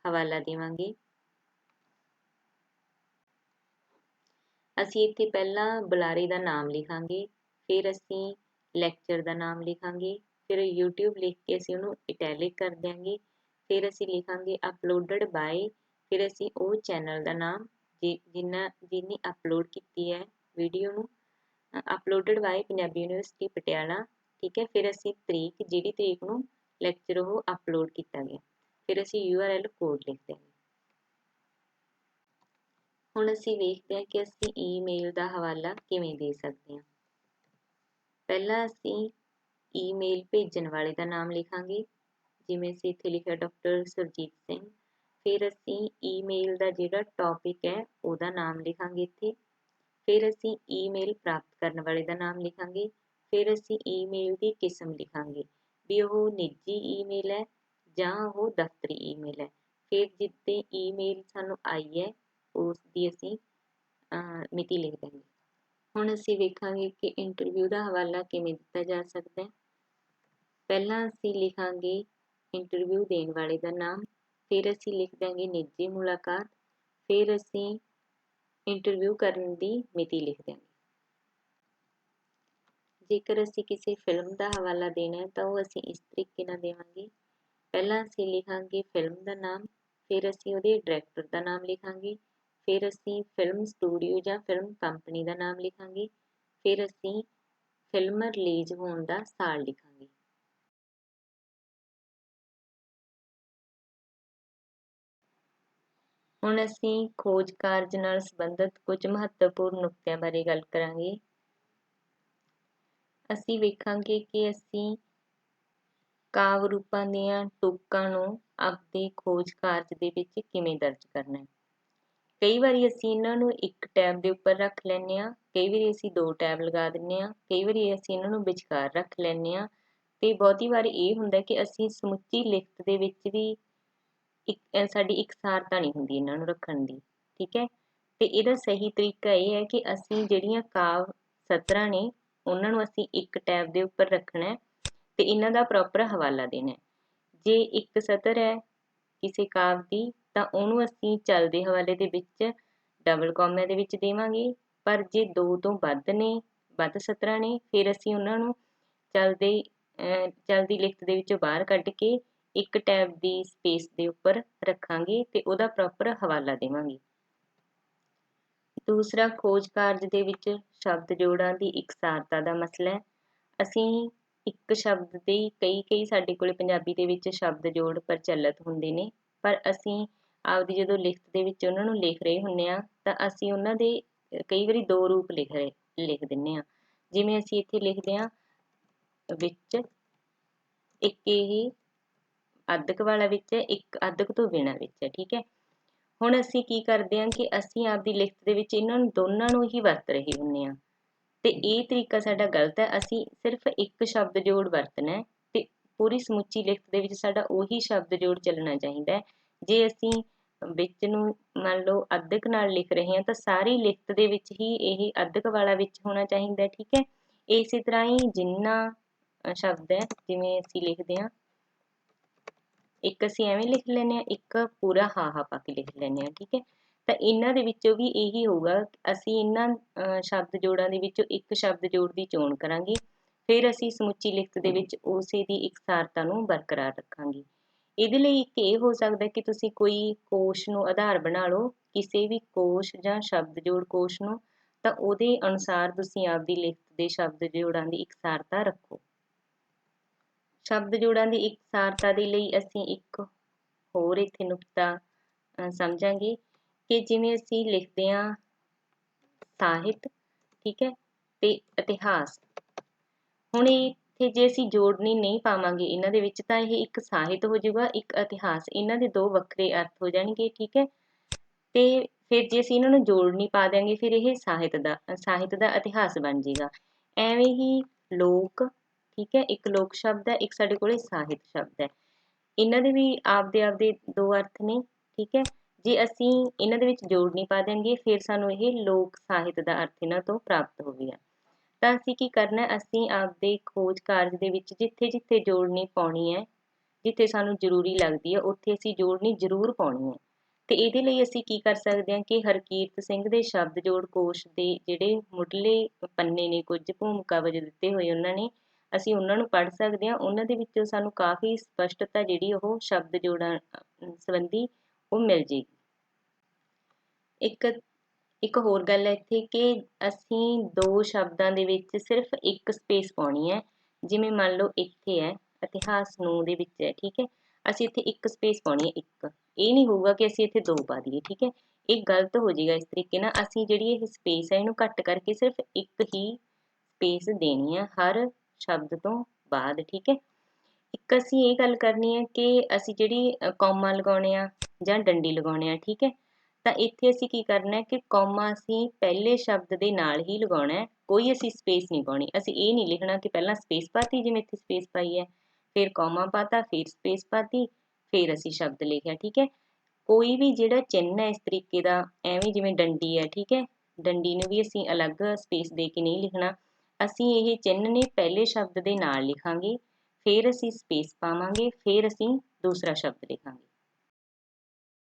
ਹਵਾਲਾ ਦੇਵਾਂਗੇ। ਅਸੀਂ ਇੱਥੇ ਪਹਿਲਾਂ ਬੁਲਾਰੇ ਦਾ ਨਾਮ ਲਿਖਾਂਗੇ, ਫਿਰ ਅਸੀਂ ਲੈਕਚਰ ਦਾ ਨਾਮ ਲਿਖਾਂਗੇ, ਫਿਰ YouTube ਲਿਖ ਕੇ ਅਸੀਂ ਉਹਨੂੰ ਇਟੈਲਿਕ ਕਰ ਦਿਆਂਗੇ। ਫਿਰ ਅਸੀਂ ਲਿਖਾਂਗੇ ਅਪਲੋਡਡ ਬਾਏ, ਫਿਰ ਅਸੀਂ ਉਹ ਚੈਨਲ ਦਾ ਨਾਮ ਜਿਹਨੇ ਅਪਲੋਡ ਕੀਤੀ ਹੈ ਵੀਡੀਓ ਨੂੰ, uploaded bye Punjabi university Patiala, ਠੀਕ ਹੈ। ਫਿਰ ਅਸੀਂ ਤਰੀਕ, ਜਿਹੜੀ ਤਰੀਕ ਨੂੰ ਲੈਕਚਰ ਉਹ ਅਪਲੋਡ ਕੀਤਾ ਗਿਆ, ਫਿਰ ਅਸੀਂ URL ਕੋਡ ਲਿਖ ਦਿਆਂਗੇ। ਹੁਣ ਅਸੀਂ ਵੇਖਦੇ ਹਾਂ ਕਿ ਅਸੀਂ ਈਮੇਲ ਦਾ ਹਵਾਲਾ ਕਿਵੇਂ ਦੇ ਸਕਦੇ ਹਾਂ। ਪਹਿਲਾਂ ਅਸੀਂ ਈਮੇਲ ਭੇਜਣ ਵਾਲੇ ਦਾ ਨਾਮ ਲਿਖਾਂਗੇ, ਜਿਵੇਂ ਅਸੀਂ ਇੱਥੇ ਲਿਖਿਆ ਡਾਕਟਰ ਸੁਰਜੀਤ ਸਿੰਘ। ਫਿਰ ਅਸੀਂ ਈਮੇਲ ਦਾ ਜਿਹੜਾ ਟੌਪਿਕ ਹੈ ਉਹਦਾ ਨਾਮ ਲਿਖਾਂਗੇ ਇੱਥੇ। ਫਿਰ ਅਸੀਂ ਈਮੇਲ ਪ੍ਰਾਪਤ ਕਰਨ ਵਾਲੇ ਦਾ ਨਾਮ ਲਿਖਾਂਗੇ। ਫਿਰ ਅਸੀਂ ਈਮੇਲ ਦੀ ਕਿਸਮ ਲਿਖਾਂਗੇ, ਵੀ ਉਹ ਨਿੱਜੀ ਈਮੇਲ ਹੈ ਜਾਂ ਉਹ ਦਫ਼ਤਰੀ ਈਮੇਲ ਹੈ। ਫਿਰ ਜਿੱਤੇ ਈਮੇਲ ਸਾਨੂੰ ਆਈ ਹੈ ਉਸ ਦੀ ਅਸੀਂ ਮਿਤੀ ਲਿਖ ਦੇਵਾਂਗੇ। ਹੁਣ ਅਸੀਂ ਵੇਖਾਂਗੇ ਕਿ ਇੰਟਰਵਿਊ ਦਾ ਹਵਾਲਾ ਕਿਵੇਂ ਦਿੱਤਾ ਜਾ ਸਕਦਾ ਹੈ। ਪਹਿਲਾਂ ਅਸੀਂ ਲਿਖਾਂਗੇ ਇੰਟਰਵਿਊ ਦੇਣ ਵਾਲੇ ਦਾ ਨਾਮ, ਫਿਰ ਅਸੀਂ ਲਿਖ ਦਿਆਂਗੇ ਨਿੱਜੀ ਮੁਲਾਕਾਤ, ਫਿਰ ਅਸੀਂ ਇੰਟਰਵਿਊ ਕਰਨ ਦੀ ਮਿਤੀ ਲਿਖ ਦਿਆਂਗੇ। ਜੇਕਰ ਅਸੀਂ ਕਿਸੇ ਫਿਲਮ ਦਾ ਹਵਾਲਾ ਦੇਣਾ ਹੈ ਤਾਂ ਉਹ ਅਸੀਂ ਇਸ ਤਰੀਕੇ ਨਾਲ ਦੇਵਾਂਗੇ। ਪਹਿਲਾਂ ਅਸੀਂ ਲਿਖਾਂਗੇ ਫਿਲਮ ਦਾ ਨਾਮ, ਫਿਰ ਅਸੀਂ ਉਹਦੇ ਡਾਇਰੈਕਟਰ ਦਾ ਨਾਮ ਲਿਖਾਂਗੇ, ਫਿਰ ਅਸੀਂ ਫਿਲਮ ਸਟੂਡੀਓ ਜਾਂ ਫਿਲਮ ਕੰਪਨੀ ਦਾ ਨਾਮ ਲਿਖਾਂਗੇ, ਫਿਰ ਅਸੀਂ ਫਿਲਮ ਰਿਲੀਜ਼ ਹੋਣ ਦਾ ਸਾਲ ਲਿਖਾਂਗੇ। ਹੁਣ ਅਸੀਂ ਖੋਜ ਕਾਰਜ ਨਾਲ ਸੰਬੰਧਿਤ ਕੁਝ ਮਹੱਤਵਪੂਰਨ ਨੁਕਤਿਆਂ ਬਾਰੇ ਗੱਲ ਕਰਾਂਗੇ। ਅਸੀਂ ਵੇਖਾਂਗੇ ਕਿ ਅਸੀਂ ਕਾਵਿ ਰੂਪਾਂ ਦੀਆਂ ਤੁਕਾਂ ਨੂੰ ਆਪਦੇ ਖੋਜ ਕਾਰਜ ਦੇ ਵਿੱਚ ਕਿਵੇਂ ਦਰਜ ਕਰਨਾ ਹੈ। ਕਈ ਵਾਰੀ ਅਸੀਂ ਇਹਨਾਂ ਨੂੰ ਇੱਕ ਟੈਬ ਦੇ ਉੱਪਰ ਰੱਖ ਲੈਂਦੇ ਹਾਂ, ਕਈ ਵਾਰੀ ਅਸੀਂ 2 ਟੈਬ ਲਗਾ ਦਿੰਦੇ ਹਾਂ, ਕਈ ਵਾਰੀ ਅਸੀਂ ਇਹਨਾਂ ਨੂੰ ਵਿਚਕਾਰ ਰੱਖ ਲੈਂਦੇ ਹਾਂ, ਤੇ ਬਹੁਤੀ ਵਾਰ ਇਹ ਹੁੰਦਾ ਕਿ ਅਸੀਂ ਸਮੁੱਚੀ ਲਿਖਤ ਦੇ ਵਿੱਚ ਵੀ ਸਾਡੀ ਇਕਸਾਰਤਾ ਨਹੀਂ ਹੁੰਦੀ ਇਹਨਾਂ ਨੂੰ ਰੱਖਣ ਦੀ, ਠੀਕ ਹੈ। ਤੇ ਇਹਦਾ ਸਹੀ ਤਰੀਕਾ ਇਹ ਹੈ ਕਿ ਅਸੀਂ ਜਿਹੜੀਆਂ ਕਾਵਿ ਸਤਰਾਂ ਨੇ ਉਹਨਾਂ ਨੂੰ ਅਸੀਂ ਇੱਕ ਟੈਬ ਦੇ ਉੱਪਰ ਰੱਖਣਾ ਤੇ ਇਹਨਾਂ ਦਾ ਪ੍ਰੋਪਰ ਹਵਾਲਾ ਦੇਣਾ। ਜੇ ਇੱਕ ਸਤਰ ਹੈ ਕਿਸੇ ਕਾਵਿ ਦੀ ਤਾਂ ਉਹਨੂੰ ਅਸੀਂ ਚੱਲਦੇ ਹਵਾਲੇ ਦੇ ਵਿੱਚ ਡਬਲ ਕੋਮਿਆਂ ਦੇ ਵਿੱਚ ਦੇਵਾਂਗੇ, ਪਰ ਜੇ 2 ਤੋਂ ਵੱਧ ਸਤਰਾਂ ਨੇ ਫਿਰ ਅਸੀਂ ਉਹਨਾਂ ਨੂੰ ਚਲਦੀ ਲਿਖਤ ਦੇ ਵਿੱਚੋਂ ਬਾਹਰ ਕੱਢ ਕੇ ਇੱਕ ਟੈਬ ਦੀ ਸਪੇਸ ਦੇ ਉੱਪਰ ਰੱਖਾਂਗੇ ਤੇ ਉਹਦਾ ਪ੍ਰੋਪਰ ਹਵਾਲਾ ਦੇਵਾਂਗੇ। ਦੂਸਰਾ, ਖੋਜ ਕਾਰਜ ਦੇ ਵਿੱਚ ਸ਼ਬਦ ਜੋੜਾਂ ਦੀ ਇਕਸਾਰਤਾ ਦਾ ਮਸਲਾ ਹੈ। ਅਸੀਂ ਇੱਕ ਸ਼ਬਦ ਦੇ ਕਈ ਸਾਡੇ ਕੋਲੇ ਪੰਜਾਬੀ ਦੇ ਵਿੱਚ ਸ਼ਬਦ ਜੋੜ ਪ੍ਰਚਲਿਤ ਹੁੰਦੇ ਨੇ, ਪਰ ਅਸੀਂ ਆਪਦੀ ਜਦੋਂ ਲਿਖਤ ਦੇ ਵਿੱਚ ਉਹਨਾਂ ਨੂੰ ਲਿਖ ਰਹੇ ਹੁੰਦੇ ਹਾਂ ਤਾਂ ਅਸੀਂ ਉਹਨਾਂ ਦੇ ਕਈ ਵਾਰੀ 2 ਰੂਪ ਲਿਖ ਦਿੰਦੇ ਹਾਂ। ਜਿਵੇਂ ਅਸੀਂ ਇੱਥੇ ਲਿਖਦੇ ਹਾਂ ਵਿੱਚ, ਇੱਕ ਇਹ ਅੱਧਕ ਵਾਲਾ ਵਿੱਚ ਹੈ, ਇੱਕ ਅੱਧਕ ਤੋਂ ਬਿਨਾਂ ਵਿੱਚ ਹੈ, ਠੀਕ ਹੈ। ਹੁਣ ਅਸੀਂ ਕੀ ਕਰਦੇ ਹਾਂ ਕਿ ਅਸੀਂ ਆਪਦੀ ਲਿਖਤ ਦੇ ਵਿੱਚ ਇਹਨਾਂ ਨੂੰ ਦੋਨਾਂ ਨੂੰ ਹੀ ਵਰਤ ਰਹੇ ਹੁੰਦੇ ਹਾਂ, ਤੇ ਇਹ ਤਰੀਕਾ ਸਾਡਾ ਗਲਤ ਹੈ। ਅਸੀਂ ਸਿਰਫ ਇੱਕ ਸ਼ਬਦ ਜੋੜ ਵਰਤਣਾ ਤੇ ਪੂਰੀ ਸਮੁੱਚੀ ਲਿਖਤ ਦੇ ਵਿੱਚ ਸਾਡਾ ਉਹੀ ਸ਼ਬਦ ਜੋੜ ਚੱਲਣਾ ਚਾਹੀਦਾ ਹੈ। ਜੇ ਅਸੀਂ ਵਿੱਚ ਨੂੰ ਮੰਨ ਲਓ ਅੱਧਕ ਨਾਲ ਲਿਖ ਰਹੇ ਹਾਂ ਤਾਂ ਸਾਰੀ ਲਿਖਤ ਦੇ ਵਿੱਚ ਹੀ ਇਹ ਅੱਧਕ ਵਾਲਾ ਵਿੱਚ ਹੋਣਾ ਚਾਹੀਦਾ, ਠੀਕ ਹੈ। ਇਸੇ ਤਰ੍ਹਾਂ ਹੀ ਜਿੰਨਾ ਸ਼ਬਦ ਹੈ, ਜਿਵੇਂ ਅਸੀਂ ਲਿਖਦੇ ਹਾਂ ਇੱਕ ਅਸੀਂ ਐਵੇਂ ਲਿਖ ਲੈਂਦੇ ਹਾਂ, ਇੱਕ ਪੂਰਾ ਹਾਹਾ ਪਾ ਕੇ ਲਿਖ ਲੈਂਦੇ ਹਾਂ, ਠੀਕ ਹੈ। ਤਾਂ ਇਹਨਾਂ ਦੇ ਵਿੱਚੋਂ ਵੀ ਇਹੀ ਹੋਊਗਾ, ਅਸੀਂ ਇਹਨਾਂ ਸ਼ਬਦ ਜੋੜਾਂ ਦੇ ਵਿੱਚੋਂ ਇੱਕ ਸ਼ਬਦ ਜੋੜ ਦੀ ਚੋਣ ਕਰਾਂਗੇ, ਫਿਰ ਅਸੀਂ ਸਮੁੱਚੀ ਲਿਖਤ ਦੇ ਵਿੱਚ ਉਸੇ ਦੀ ਇਕਸਾਰਤਾ ਨੂੰ ਬਰਕਰਾਰ ਰੱਖਾਂਗੇ। ਇਹਦੇ ਲਈ ਇੱਕ ਇਹ ਹੋ ਸਕਦਾ ਕਿ ਤੁਸੀਂ ਕੋਈ ਕੋਸ਼ ਨੂੰ ਆਧਾਰ ਬਣਾ ਲਓ, ਕਿਸੇ ਵੀ ਕੋਸ਼ ਜਾਂ ਸ਼ਬਦ ਜੋੜ ਕੋਸ਼ ਨੂੰ ਤਾਂ ਉਹਦੇ ਅਨੁਸਾਰ ਤੁਸੀਂ ਆਪਦੀ ਲਿਖਤ ਦੇ ਸ਼ਬਦ ਜੋੜਾਂ ਦੀ ਇਕਸਾਰਤਾ ਰੱਖੋ। ਸ਼ਬਦ ਜੋੜਾਂ ਦੀ ਇਕਸਾਰਤਾ ਦੇ ਲਈ ਅਸੀਂ ਇੱਕ ਹੋਰ ਇੱਥੇ ਨੁਕਤਾ ਸਮਝਾਂਗੇ ਕਿ ਜਿਵੇਂ ਅਸੀਂ ਲਿਖਦੇ ਹਾਂ ਸਾਹਿਤ, ਠੀਕ ਹੈ, ਤੇ ਇਤਿਹਾਸ। ਹੁਣ ਇੱਥੇ ਜੇ ਅਸੀਂ ਜੋੜਨੀ ਨਹੀਂ ਪਾਵਾਂਗੇ ਇਹਨਾਂ ਦੇ ਵਿੱਚ ਤਾਂ ਇਹ ਇੱਕ ਸਾਹਿਤ ਹੋ ਜਾਊਗਾ, ਇੱਕ ਇਤਿਹਾਸ, ਇਹਨਾਂ ਦੇ ਦੋ ਵੱਖਰੇ ਅਰਥ ਹੋ ਜਾਣਗੇ, ਠੀਕ ਹੈ। ਤੇ ਫਿਰ ਜੇ ਅਸੀਂ ਇਹਨਾਂ ਨੂੰ ਜੋੜਨੀ ਪਾ ਦਿਆਂਗੇ ਫਿਰ ਇਹ ਸਾਹਿਤ ਦਾ ਇਤਿਹਾਸ ਬਣ ਜਾਏਗਾ। ਐਵੇਂ ਹੀ ਲੋਕ, ਠੀਕ ਹੈ, ਇੱਕ ਲੋਕ ਸ਼ਬਦ ਹੈ, ਇੱਕ ਸਾਡੇ ਕੋਲੇ ਸਾਹਿਤ ਸ਼ਬਦ ਹੈ। ਇਹਨਾਂ ਦੇ ਵੀ ਆਪਦੇ ਦੋ ਅਰਥ ਨੇ, ਠੀਕ ਹੈ। ਜੇ ਅਸੀਂ ਇਹਨਾਂ ਦੇ ਵਿੱਚ ਜੋੜ ਨਹੀਂ ਪਾ ਦਿਆਂਗੇ ਫਿਰ ਸਾਨੂੰ ਇਹ ਲੋਕ ਸਾਹਿਤ ਦਾ ਅਰਥ ਇਹਨਾਂ ਤੋਂ ਪ੍ਰਾਪਤ ਹੋਵੇਗਾ। ਤਾਂ ਅਸੀਂ ਕੀ ਕਰਨਾ, ਅਸੀਂ ਆਪਦੇ ਖੋਜ ਕਾਰਜ ਦੇ ਵਿੱਚ ਜਿੱਥੇ ਜਿੱਥੇ ਜੋੜਨੀ ਪਾਉਣੀ ਹੈ, ਜਿੱਥੇ ਸਾਨੂੰ ਜ਼ਰੂਰੀ ਲੱਗਦੀ ਹੈ ਉੱਥੇ ਅਸੀਂ ਜੋੜਨੀ ਜ਼ਰੂਰ ਪਾਉਣੀ ਹੈ। ਤੇ ਇਹਦੇ ਲਈ ਅਸੀਂ ਕੀ ਕਰ ਸਕਦੇ ਹਾਂ ਕਿ ਹਰਕੀਰਤ ਸਿੰਘ ਦੇ ਸ਼ਬਦ ਜੋੜ ਕੋਸ਼ ਦੇ ਜਿਹੜੇ ਮੁੱਢਲੇ ਪੰਨੇ ਨੇ, ਕੁਝ ਭੂਮਿਕਾ ਵਜੋਂ ਦਿੱਤੇ ਹੋਏ ਉਹਨਾਂ ਨੇ, ਅਸੀਂ ਉਹਨਾਂ ਨੂੰ ਪੜ੍ਹ ਸਕਦੇ ਹਾਂ। ਉਹਨਾਂ ਦੇ ਵਿੱਚੋਂ ਸਾਨੂੰ ਕਾਫੀ ਸਪਸ਼ਟਤਾ ਜਿਹੜੀ ਉਹ ਸ਼ਬਦ ਜੋੜਾਂ ਸੰਬੰਧੀ ਉਹ ਮਿਲ ਜਾਏਗੀ। ਇੱਕ ਹੋਰ ਗੱਲ ਹੈ ਇੱਥੇ ਕਿ ਅਸੀਂ ਦੋ ਸ਼ਬਦਾਂ ਦੇ ਵਿੱਚ ਸਿਰਫ ਇੱਕ ਸਪੇਸ ਪਾਉਣੀ ਹੈ। ਜਿਵੇਂ ਮੰਨ ਲਓ ਇੱਥੇ ਹੈ ਇਤਿਹਾਸ ਨੂੰ ਦੇ ਵਿੱਚ ਹੈ, ਠੀਕ ਹੈ, ਅਸੀਂ ਇੱਥੇ ਇੱਕ ਸਪੇਸ ਪਾਉਣੀ ਹੈ, ਇੱਕ। ਇਹ ਨਹੀਂ ਹੋਊਗਾ ਕਿ ਅਸੀਂ ਇੱਥੇ ਦੋ ਪਾ ਦਈਏ, ਠੀਕ ਹੈ, ਇਹ ਗਲਤ ਹੋ ਜਾਏਗਾ। ਇਸ ਤਰੀਕੇ ਨਾਲ ਅਸੀਂ ਜਿਹੜੀ ਇਹ ਸਪੇਸ ਹੈ ਇਹਨੂੰ ਘੱਟ ਕਰਕੇ ਸਿਰਫ ਇੱਕ ਹੀ ਸਪੇਸ ਦੇਣੀ ਹੈ ਹਰ ਸ਼ਬਦ ਤੋਂ ਬਾਅਦ, ਠੀਕ ਹੈ। ਇੱਕ ਅਸੀਂ ਇਹ ਗੱਲ ਕਰਨੀ ਹੈ ਕਿ ਅਸੀਂ ਜਿਹੜੀ ਕੌਮਾ ਲਗਾਉਣੇ ਆ ਜਾਂ ਡੰਡੀ ਲਗਾਉਣੇ ਆ, ਠੀਕ ਹੈ, ਤਾਂ ਇੱਥੇ ਅਸੀਂ ਕੀ ਕਰਨਾ ਕਿ ਕੌਮਾ ਅਸੀਂ ਪਹਿਲੇ ਸ਼ਬਦ ਦੇ ਨਾਲ ਹੀ ਲਗਾਉਣਾ ਹੈ, ਕੋਈ ਅਸੀਂ ਸਪੇਸ ਨਹੀਂ ਪਾਉਣੀ। ਅਸੀਂ ਇਹ ਨਹੀਂ ਲਿਖਣਾ ਕਿ ਪਹਿਲਾਂ ਸਪੇਸ ਪਾਤੀ, ਜਿਵੇਂ ਇੱਥੇ ਸਪੇਸ ਪਾਈ ਹੈ, ਫਿਰ ਕੌਮਾ ਪਾਤਾ, ਫਿਰ ਸਪੇਸ ਪਾਤੀ, ਫਿਰ ਅਸੀਂ ਸ਼ਬਦ ਲਿਖਿਆ, ਠੀਕ ਹੈ। ਕੋਈ ਵੀ ਜਿਹੜਾ ਚਿੰਨ੍ਹ ਹੈ ਇਸ ਤਰੀਕੇ ਦਾ, ਐਵੇਂ ਜਿਵੇਂ ਡੰਡੀ ਹੈ, ਠੀਕ ਹੈ, ਡੰਡੀ ਨੂੰ ਵੀ ਅਸੀਂ ਅਲੱਗ ਸਪੇਸ ਦੇ ਕੇ ਨਹੀਂ ਲਿਖਣਾ। ਅਸੀਂ ਇਹ ਚਿੰਨ੍ਹ ਨੇ ਪਹਿਲੇ ਸ਼ਬਦ ਦੇ ਨਾਲ ਲਿਖਾਂਗੇ, ਫਿਰ ਅਸੀਂ ਸਪੇਸ ਪਾਵਾਂਗੇ, ਫਿਰ ਅਸੀਂ ਦੂਸਰਾ ਸ਼ਬਦ ਲਿਖਾਂਗੇ।